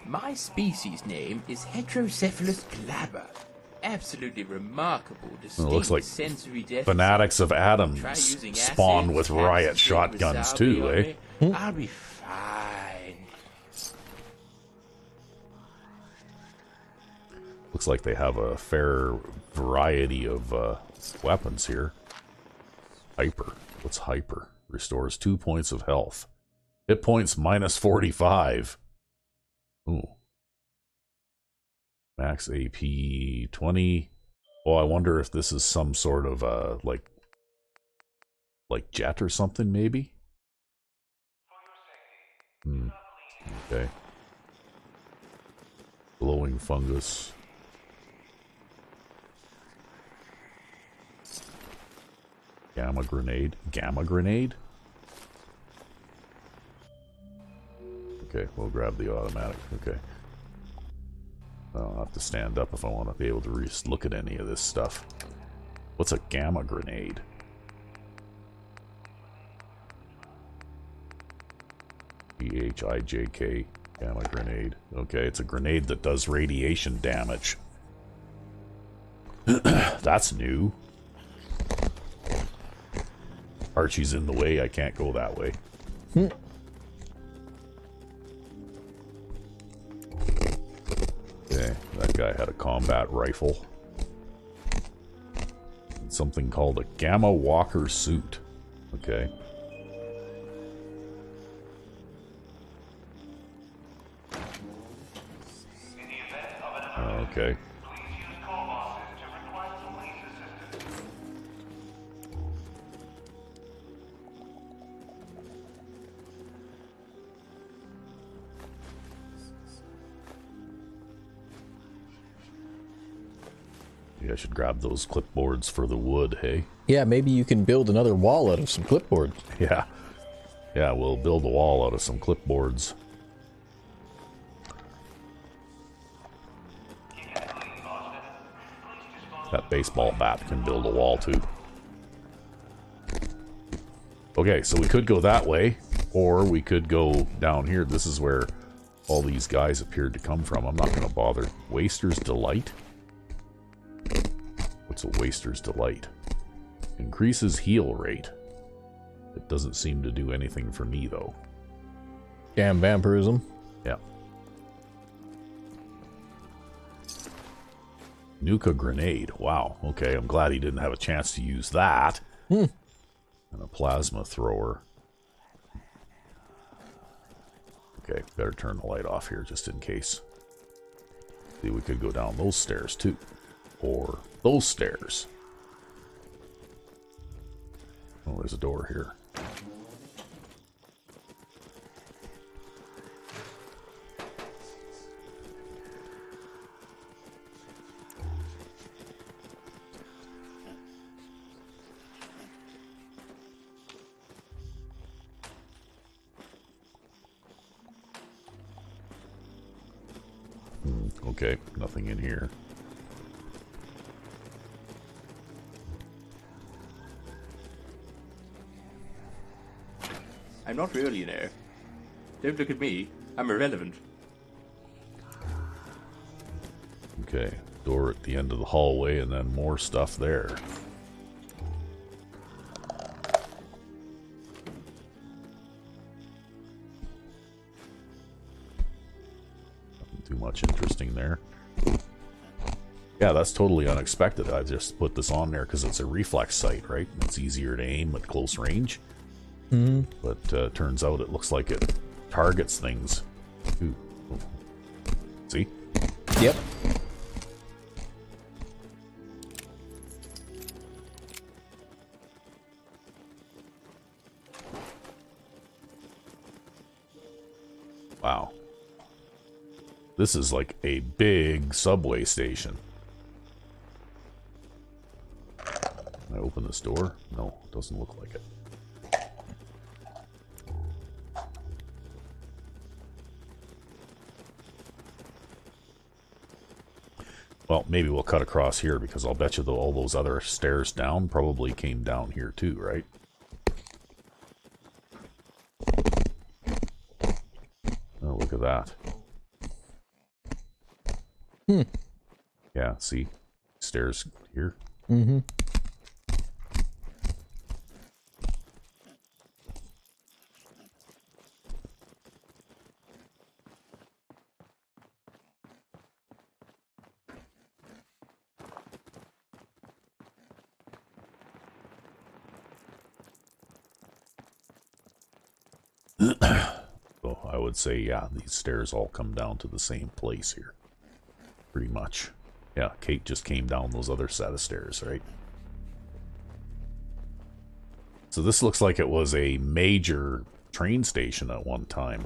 Speaker 4: My species name is Heterocephalus glabra. Absolutely remarkable, distinct
Speaker 3: looks like
Speaker 4: sensory deficit.
Speaker 3: Fanatics of Adam
Speaker 4: Try using
Speaker 3: spawn
Speaker 4: acids,
Speaker 3: with riot
Speaker 4: capsicum,
Speaker 3: shotguns
Speaker 4: wasabi
Speaker 3: too,
Speaker 4: on
Speaker 3: eh?
Speaker 4: me. I'll be fine.
Speaker 3: Looks like they have a fair variety of weapons here. Hyper. What's hyper? Restores 2 points of health. Hit points minus 45. Ooh. Max AP 20. Oh, I wonder if this is some sort of like jet or something, maybe? Okay. Glowing fungus. Gamma grenade. Gamma grenade? Okay, we'll grab the automatic. Okay. I'll have to stand up if I want to be able to look at any of this stuff. What's a gamma grenade? GHIJK. Gamma grenade. Okay, it's a grenade that does radiation damage. That's new. Archie's in the way. I can't go that way. Okay, that guy had a combat rifle. Something called a Gamma Walker suit. Okay. Okay. Maybe I should grab those clipboards for the wood, hey?
Speaker 2: Yeah, maybe you can build another wall out of some clipboards.
Speaker 3: Yeah. Yeah, we'll build a wall out of some clipboards. That baseball bat can build a wall too. Okay, so we could go that way, or we could go down here. This is where all these guys appeared to come from. I'm not going to bother. Waster's Delight? What's a Waster's Delight? Increases heal rate. It doesn't seem to do anything for me, though.
Speaker 2: Damn vampirism.
Speaker 3: Yeah. Nuka grenade. Wow. Okay, I'm glad he didn't have a chance to use that. And a plasma thrower. Okay, better turn the light off here just in case. See, we could go down those stairs too. Or those stairs. Oh, there's a door here. Okay, nothing in here.
Speaker 4: I'm not really, you know. Don't look at me. I'm irrelevant.
Speaker 3: Okay, door at the end of the hallway and then more stuff there. Nothing too much interesting there. Yeah, that's totally unexpected. I just put this on there because it's a reflex sight, right? It's easier to aim at close range. But turns out it looks like it targets things. Ooh. See?
Speaker 2: Yep.
Speaker 3: Wow. This is like a big subway station. Can I open this door? No, it doesn't look like it. Well, maybe we'll cut across here because I'll bet you all those other stairs down probably came down here too, right? Oh, look at that. Yeah, see? Stairs here. So I would say, yeah, these stairs all come down to the same place here. Pretty much. Yeah, Kate just came down those other set of stairs, right? So this looks like it was a major train station at one time.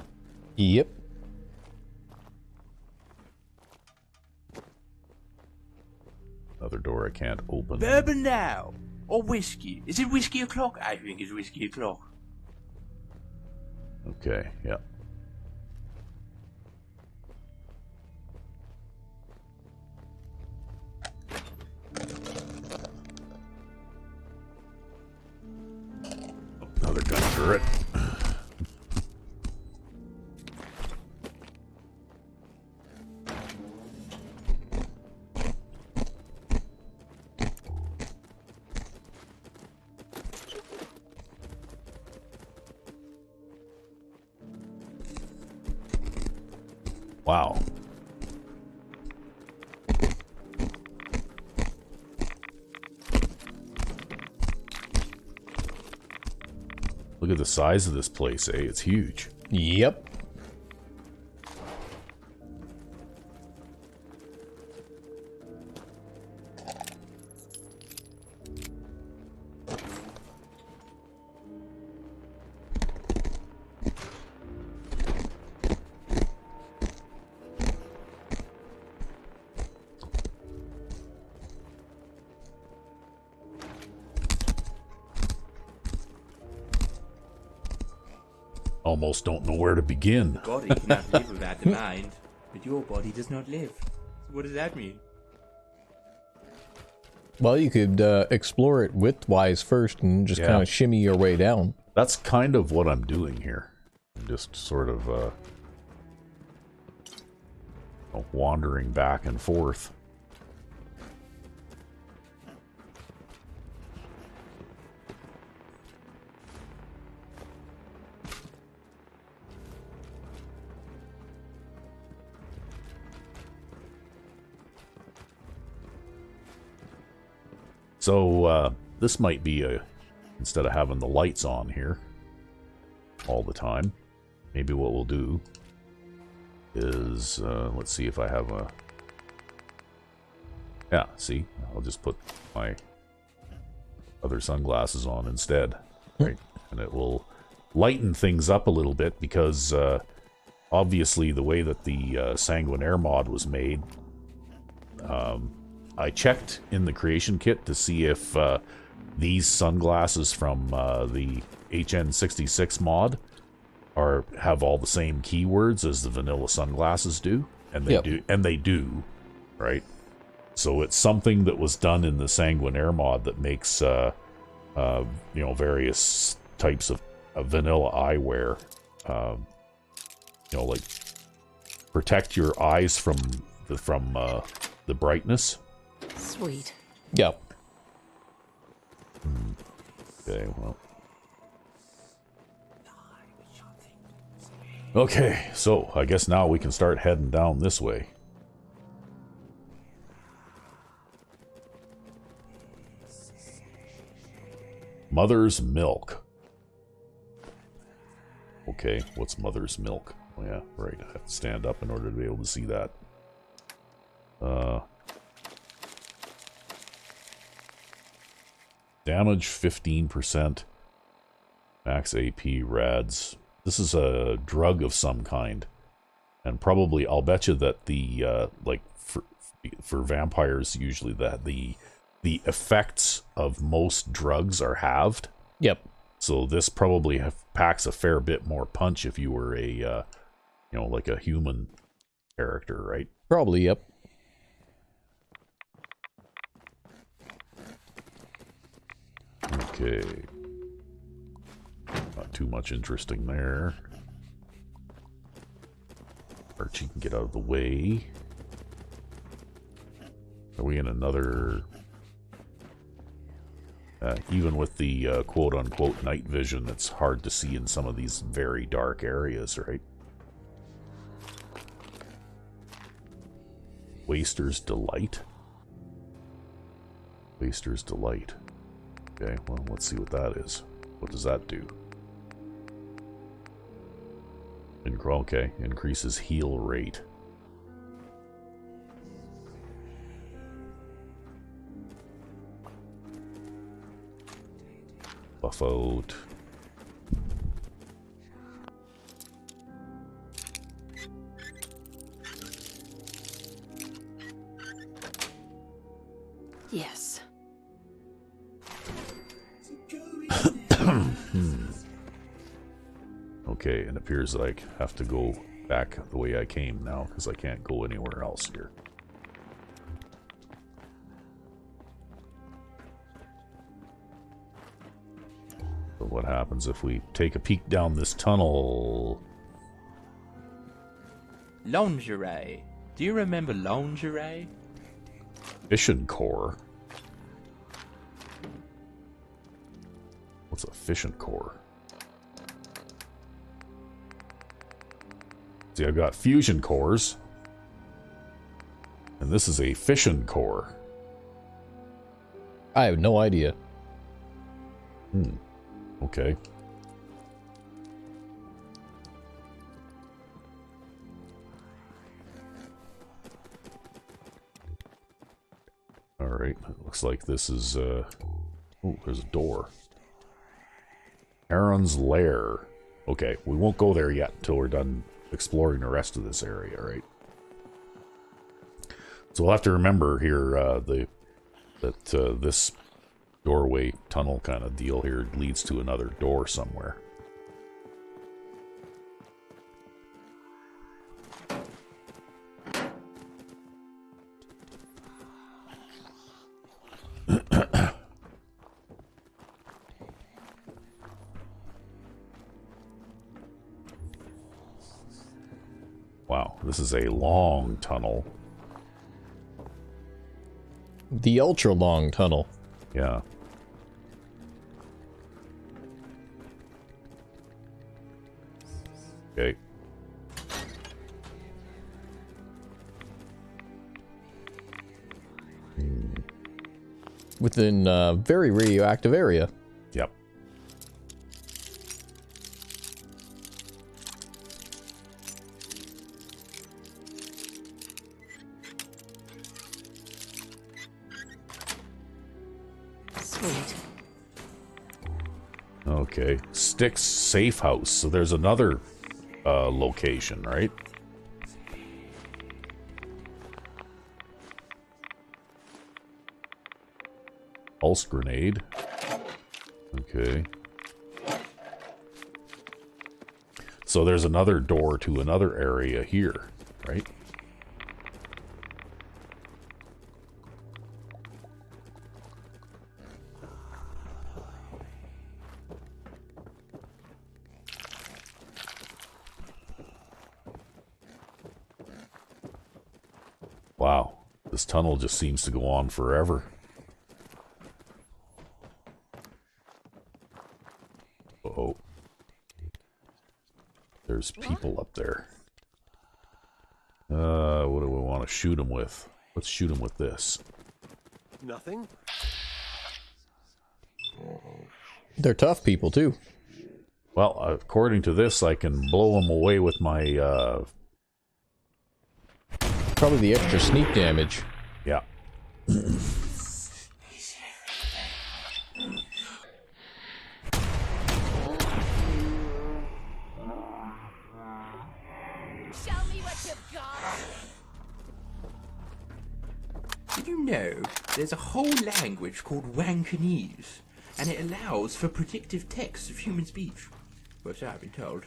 Speaker 2: Yep.
Speaker 3: Another door I can't open.
Speaker 4: Bourbon now. Or whiskey. Is it whiskey o'clock? I think it's whiskey o'clock.
Speaker 3: Okay, yeah. Another gun turret. Wow. Look at the size of this place, eh? It's huge.
Speaker 2: Yep.
Speaker 3: Almost don't know where to begin.
Speaker 4: The body cannot live without the mind, but your body does not live. So what does that mean?
Speaker 2: Well, you could explore it widthwise first and just
Speaker 3: Yeah.
Speaker 2: kind of shimmy your way down.
Speaker 3: That's kind of what I'm doing here. I'm just sort of wandering back and forth. So, this might be instead of having the lights on here all the time, maybe what we'll do is, let's see if I have a... Yeah, see? I'll just put my other sunglasses on instead, right? And it will lighten things up a little bit because, obviously, the way that the Sanguinaire mod was made, I checked in the creation kit to see if these sunglasses from the Ep176 mod have all the same keywords as the vanilla sunglasses do, and they do, right? So it's something that was done in the Sanguinaire mod that makes various types of vanilla eyewear, like protect your eyes from the brightness.
Speaker 1: Sweet.
Speaker 2: Yep.
Speaker 3: Okay, well. Okay, so I guess now we can start heading down this way. Mother's milk. Okay, what's mother's milk? Oh, yeah, right. I have to stand up in order to be able to see that. Damage 15%. Max AP rads. This is a drug of some kind. And probably, I'll bet you that the, for vampires, usually that the effects of most drugs are halved.
Speaker 2: Yep.
Speaker 3: So this probably packs a fair bit more punch if you were a, like a human character, right?
Speaker 2: Probably, yep.
Speaker 3: Okay. Not too much interesting there. Archie can get out of the way. Are we in another... even with the quote-unquote night vision, it's hard to see in some of these very dark areas, right? Waster's Delight? Waster's Delight. Okay, well, let's see what that is. What does that do? Okay, increases heal rate. Buff out.
Speaker 1: Yes.
Speaker 3: Okay, and it appears that I have to go back the way I came now, because I can't go anywhere else here. So what happens if we take a peek down this tunnel?
Speaker 4: Lingerie. Do you remember lingerie?
Speaker 3: Fission core. What's a fission core? See, I've got fusion cores. And this is a fission core.
Speaker 2: I have no idea.
Speaker 3: Okay. Alright, it looks like this is, oh, there's a door. Aaron's Lair. Okay, we won't go there yet until we're done exploring the rest of this area, right? So we'll have to remember here, that this doorway tunnel kind of deal here leads to another door somewhere. Wow, this is a long tunnel.
Speaker 2: The ultra-long tunnel.
Speaker 3: Yeah. Okay.
Speaker 2: Within a very radioactive area.
Speaker 3: Yep.
Speaker 1: Sweet.
Speaker 3: Okay. Styx Safe House. So there's another location, right? Pulse grenade. Okay. So there's another door to another area here, right? Wow, this tunnel just seems to go on forever. Uh-oh. There's people up there. What do we want to shoot them with? Let's shoot them with this.
Speaker 5: Nothing?
Speaker 2: They're tough people, too.
Speaker 3: Well, according to this, I can blow them away with my,
Speaker 2: Probably the extra sneak damage.
Speaker 3: yeah.
Speaker 1: Show me what you've got.
Speaker 4: Did you know there's a whole language called Wankanese, and it allows for predictive text of human speech? Well, so I've been told.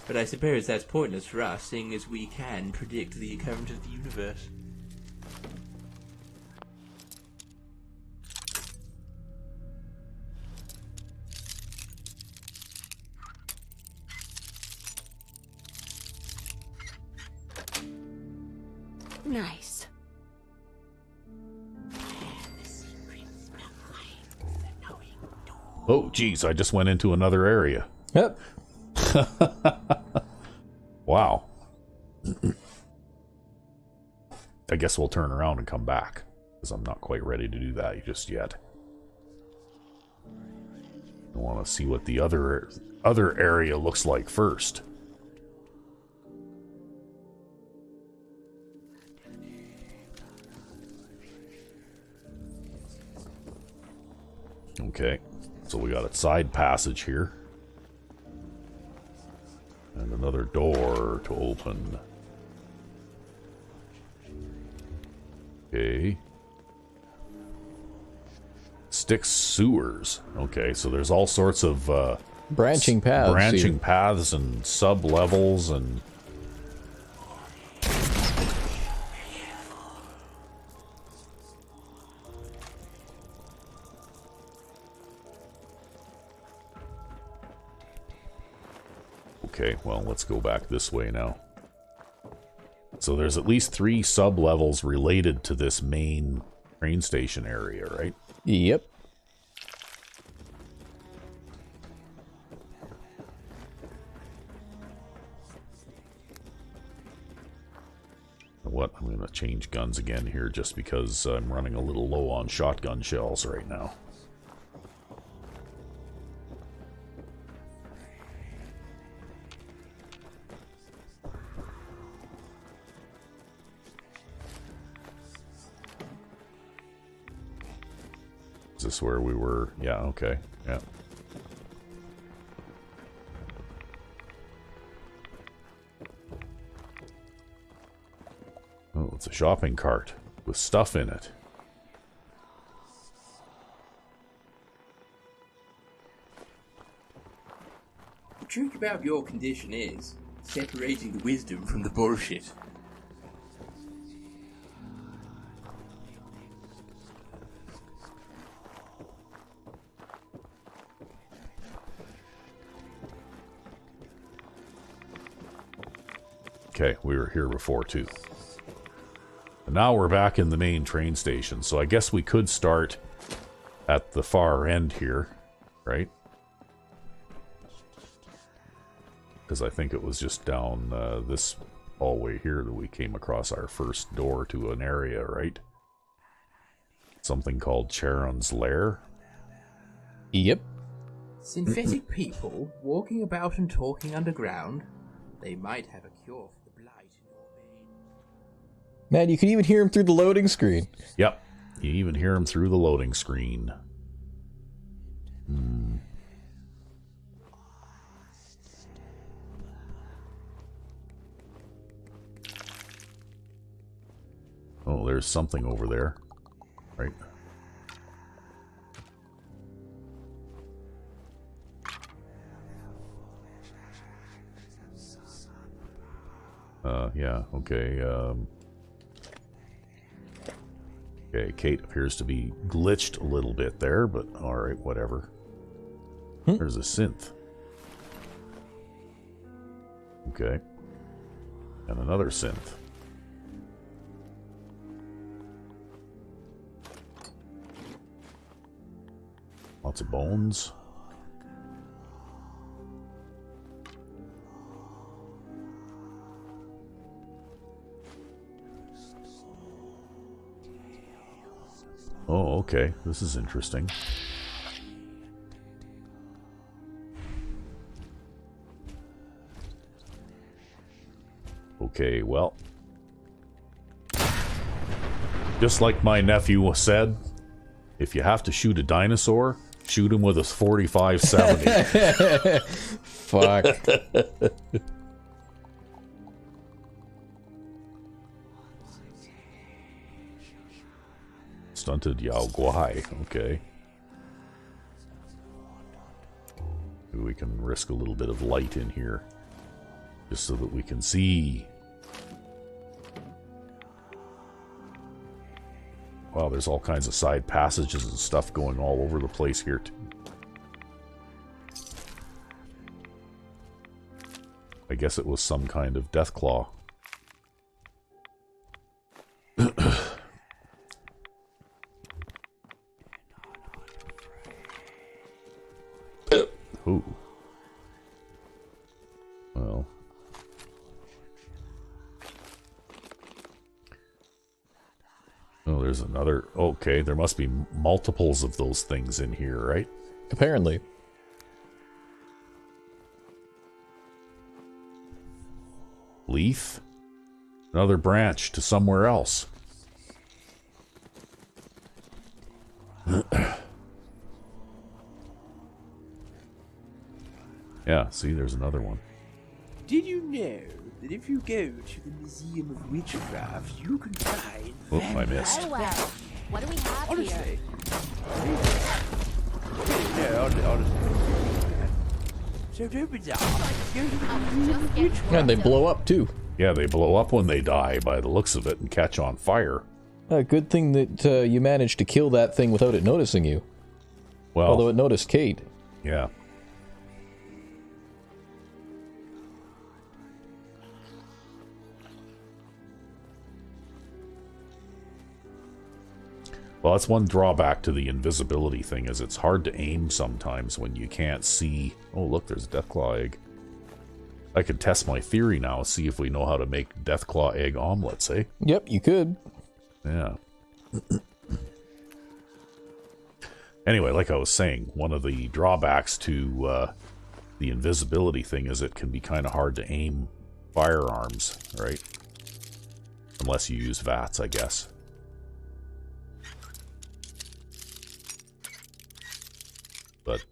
Speaker 4: But I suppose that's pointless for us, seeing as we can predict the current of the universe.
Speaker 1: Nice.
Speaker 3: Oh, geez, I just went into another area.
Speaker 2: Yep.
Speaker 3: Wow. I guess we'll turn around and come back, because I'm not quite ready to do that just yet. I want to see what the other area looks like first. Okay, so we got a side passage here. And another door to open. Okay. Styx sewers. Okay, so there's all sorts of
Speaker 2: Branching paths.
Speaker 3: branching
Speaker 2: here.
Speaker 3: paths and sub-levels and... Okay, well, let's go back this way now. So there's at least 3 sub-levels related to this main train station area, right?
Speaker 2: Yep.
Speaker 3: What? I'm going to change guns again here just because I'm running a little low on shotgun shells right now. Is this where we were? Yeah, okay. Yeah. Oh, it's a shopping cart with stuff in it.
Speaker 4: The trick about your condition is separating the wisdom from the bullshit.
Speaker 3: Okay, we were here before too. And now we're back in the main train station, so I guess we could start at the far end here, right? Because I think it was just down this hallway here that we came across our first door to an area, right? Something called Charon's Lair.
Speaker 2: Yep.
Speaker 4: Synthetic people walking about and talking underground. They might have a cure for the blight in your veins.
Speaker 2: Man, you can even hear him through the loading screen.
Speaker 3: Yep, you even hear him through the loading screen. Oh, there's something over there, right? Yeah, okay, okay, Kate appears to be glitched a little bit there, but alright, whatever. There's a synth. Okay. And another synth. Lots of bones. Oh, okay. This is interesting. Okay, well. Just like my nephew said, if you have to shoot a dinosaur, shoot him with a 45-70.
Speaker 2: Fuck.
Speaker 3: Stunted Yao Guai, okay. Maybe we can risk a little bit of light in here, just so that we can see. Wow, there's all kinds of side passages and stuff going all over the place here, too. I guess it was some kind of Deathclaw. Ooh. Well. Oh, there's another. Okay, there must be multiples of those things in here, right?
Speaker 2: Apparently.
Speaker 3: Leaf. Another branch to somewhere else. Yeah, see, there's another one.
Speaker 4: Did you know that if you go to the Museum of Witchcraft, you can find...
Speaker 3: Oh, I missed.
Speaker 1: Oh, well. What do we have
Speaker 4: Honestly.
Speaker 1: here?
Speaker 4: No, honestly. So it opens up. Goes to the Museum of Witchcraft.
Speaker 2: And they blow up too.
Speaker 3: Yeah, they blow up when they die by the looks of it and catch on fire.
Speaker 2: Good thing that you managed to kill that thing without it noticing you.
Speaker 3: Well,
Speaker 2: Although it noticed Kate.
Speaker 3: yeah. Well, that's one drawback to the invisibility thing, is it's hard to aim sometimes when you can't see. Oh, look, there's a Deathclaw egg. I could test my theory now, see if we know how to make Deathclaw egg omelets, eh?
Speaker 2: Yep, you could.
Speaker 3: Yeah. Anyway, like I was saying, one of the drawbacks to the invisibility thing is it can be kind of hard to aim firearms, right? Unless you use VATS, I guess. But,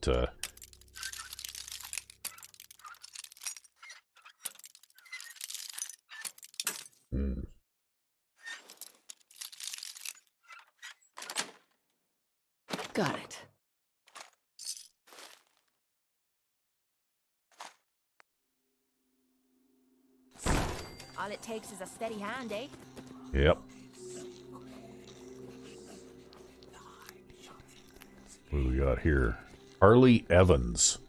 Speaker 1: Got it. All it takes is a steady hand, eh?
Speaker 3: Yep. What do we got here? Harley Evans.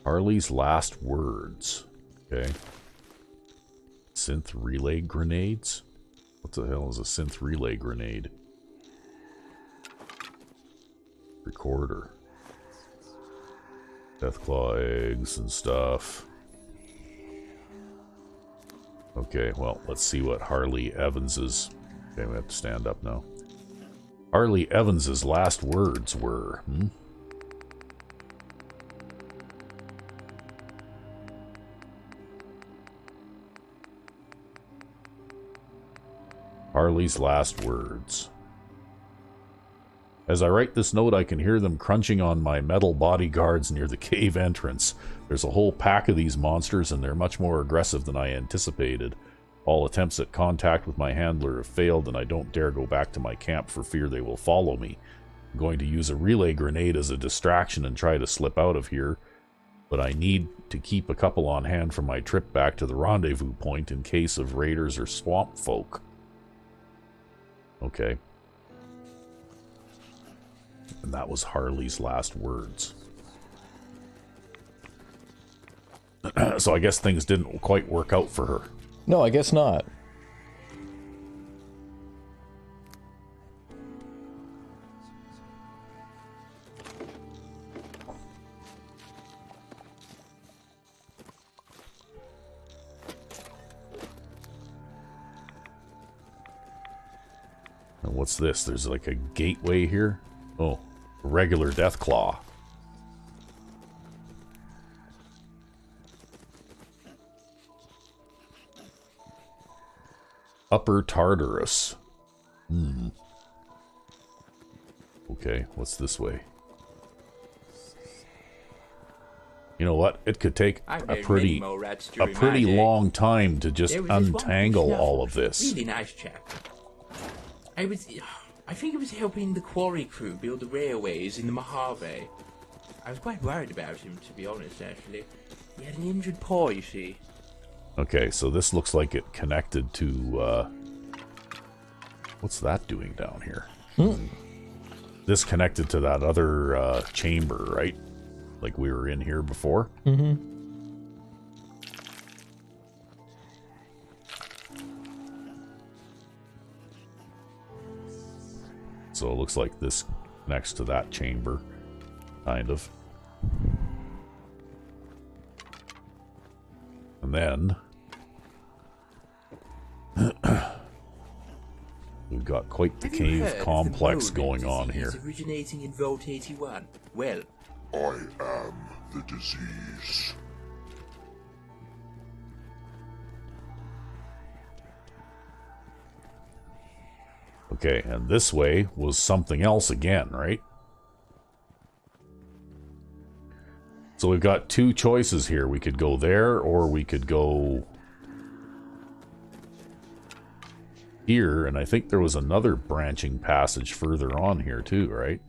Speaker 3: Harley's last words. Okay. Synth relay grenades? What the hell is a synth relay grenade? Recorder. Deathclaw eggs and stuff. Okay, well, let's see what Harley Evans's... Okay, we have to stand up now. Harley Evans's last words were... Harley's last words. As I write this note, I can hear them crunching on my metal bodyguards near the cave entrance. There's a whole pack of these monsters, and they're much more aggressive than I anticipated. All attempts at contact with my handler have failed, and I don't dare go back to my camp for fear they will follow me. I'm going to use a relay grenade as a distraction and try to slip out of here, but I need to keep a couple on hand for my trip back to the rendezvous point in case of raiders or swamp folk. Okay. And that was Harley's last words. So I guess things didn't quite work out for her.
Speaker 2: No, I guess not.
Speaker 3: And what's this? There's like a gateway here? Oh, a regular Deathclaw. Upper Tartarus. Okay, what's this way? You know what? It could take a pretty long time to just untangle all of this.
Speaker 4: Really nice chap. I think he was helping the quarry crew build the railways in the Mojave. I was quite worried about him, to be honest, actually. He had an injured paw, you see.
Speaker 3: Okay, so this looks like it connected to, what's that doing down here? This connected to that other, chamber, right? Like we were in here before? So it looks like this connects to that chamber, kind of. And then we've got quite the cave complex going on here.
Speaker 4: Originating in Vault 81. Well,
Speaker 6: I am the disease.
Speaker 3: Okay, and this way was something else again, right? So we've got two choices here. We could go there, or we could go here, and I think there was another branching passage further on here too, right?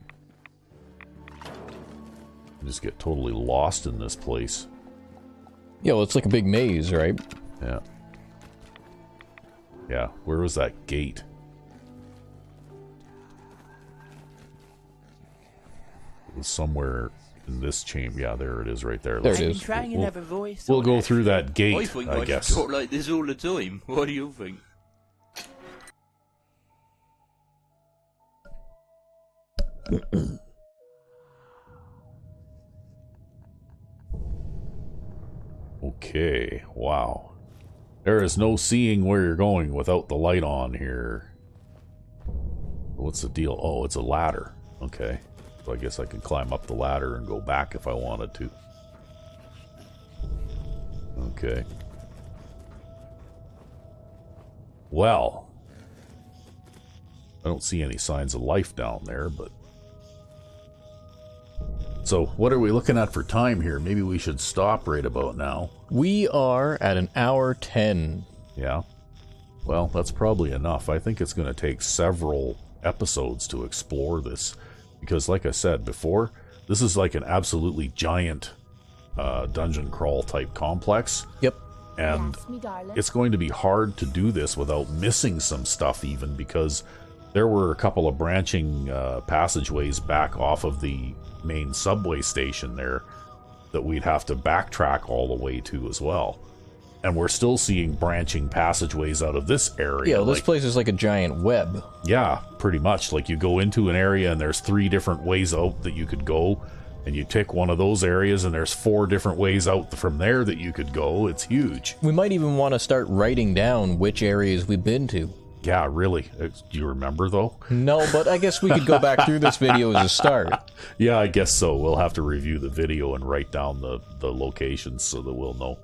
Speaker 3: Just get totally lost in this place.
Speaker 2: Yeah, well, it's like a big maze, right?
Speaker 3: Yeah. Yeah, where was that gate? It was somewhere in this chamber. Yeah, there it is right there.
Speaker 2: There it
Speaker 4: I've
Speaker 2: is.
Speaker 4: been trying and have a voice.
Speaker 3: We'll
Speaker 4: on
Speaker 3: go
Speaker 4: it.
Speaker 3: through that gate,
Speaker 7: I think
Speaker 3: I
Speaker 7: I
Speaker 3: guess.
Speaker 7: should talk like this all the time. What do you think?
Speaker 3: Okay, wow. There is no seeing where you're going without the light on here. What's the deal? Oh, it's a ladder. Okay. So I guess I can climb up the ladder and go back if I wanted to. Okay. Well, I don't see any signs of life down there, but... So, what are we looking at for time here? Maybe we should stop right about now.
Speaker 2: We are at an hour 10.
Speaker 3: Yeah. Well, that's probably enough. I think it's going to take several episodes to explore this. Because, like I said before, this is like an absolutely giant dungeon crawl type complex.
Speaker 2: Yep.
Speaker 3: And
Speaker 1: Ask me, darling.
Speaker 3: it's going to be hard to do this without missing some stuff even, because there were a couple of branching passageways back off of the main subway station there that we'd have to backtrack all the way to as well. And we're still seeing branching passageways out of this area.
Speaker 2: Yeah, well, this place is like a giant web.
Speaker 3: Yeah, pretty much. Like, you go into an area and there's 3 different ways out that you could go, and you pick one of those areas and there's 4 different ways out from there that you could go. It's huge.
Speaker 2: We might even want to start writing down which areas we've been to.
Speaker 3: Yeah, really. Do you remember, though?
Speaker 2: No, but I guess we could go back through this video as a start.
Speaker 3: Yeah, I guess so. We'll have to review the video and write down the locations so that we'll know.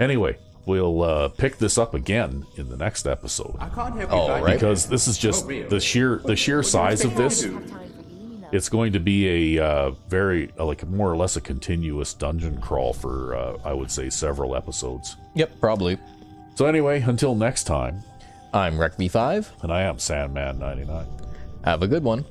Speaker 3: Anyway, we'll pick this up again in the next episode.
Speaker 4: I can't help
Speaker 2: Oh,
Speaker 4: you,
Speaker 2: right.
Speaker 3: Because this is just the sheer size of this.
Speaker 1: Have time for eating enough.
Speaker 3: It's going to be a very, like, more or less a continuous dungeon crawl for, I would say, several episodes.
Speaker 2: Yep, probably.
Speaker 3: So anyway, until next time,
Speaker 2: I'm RecB5.
Speaker 3: and I am Sandman 99.
Speaker 2: Have a good one.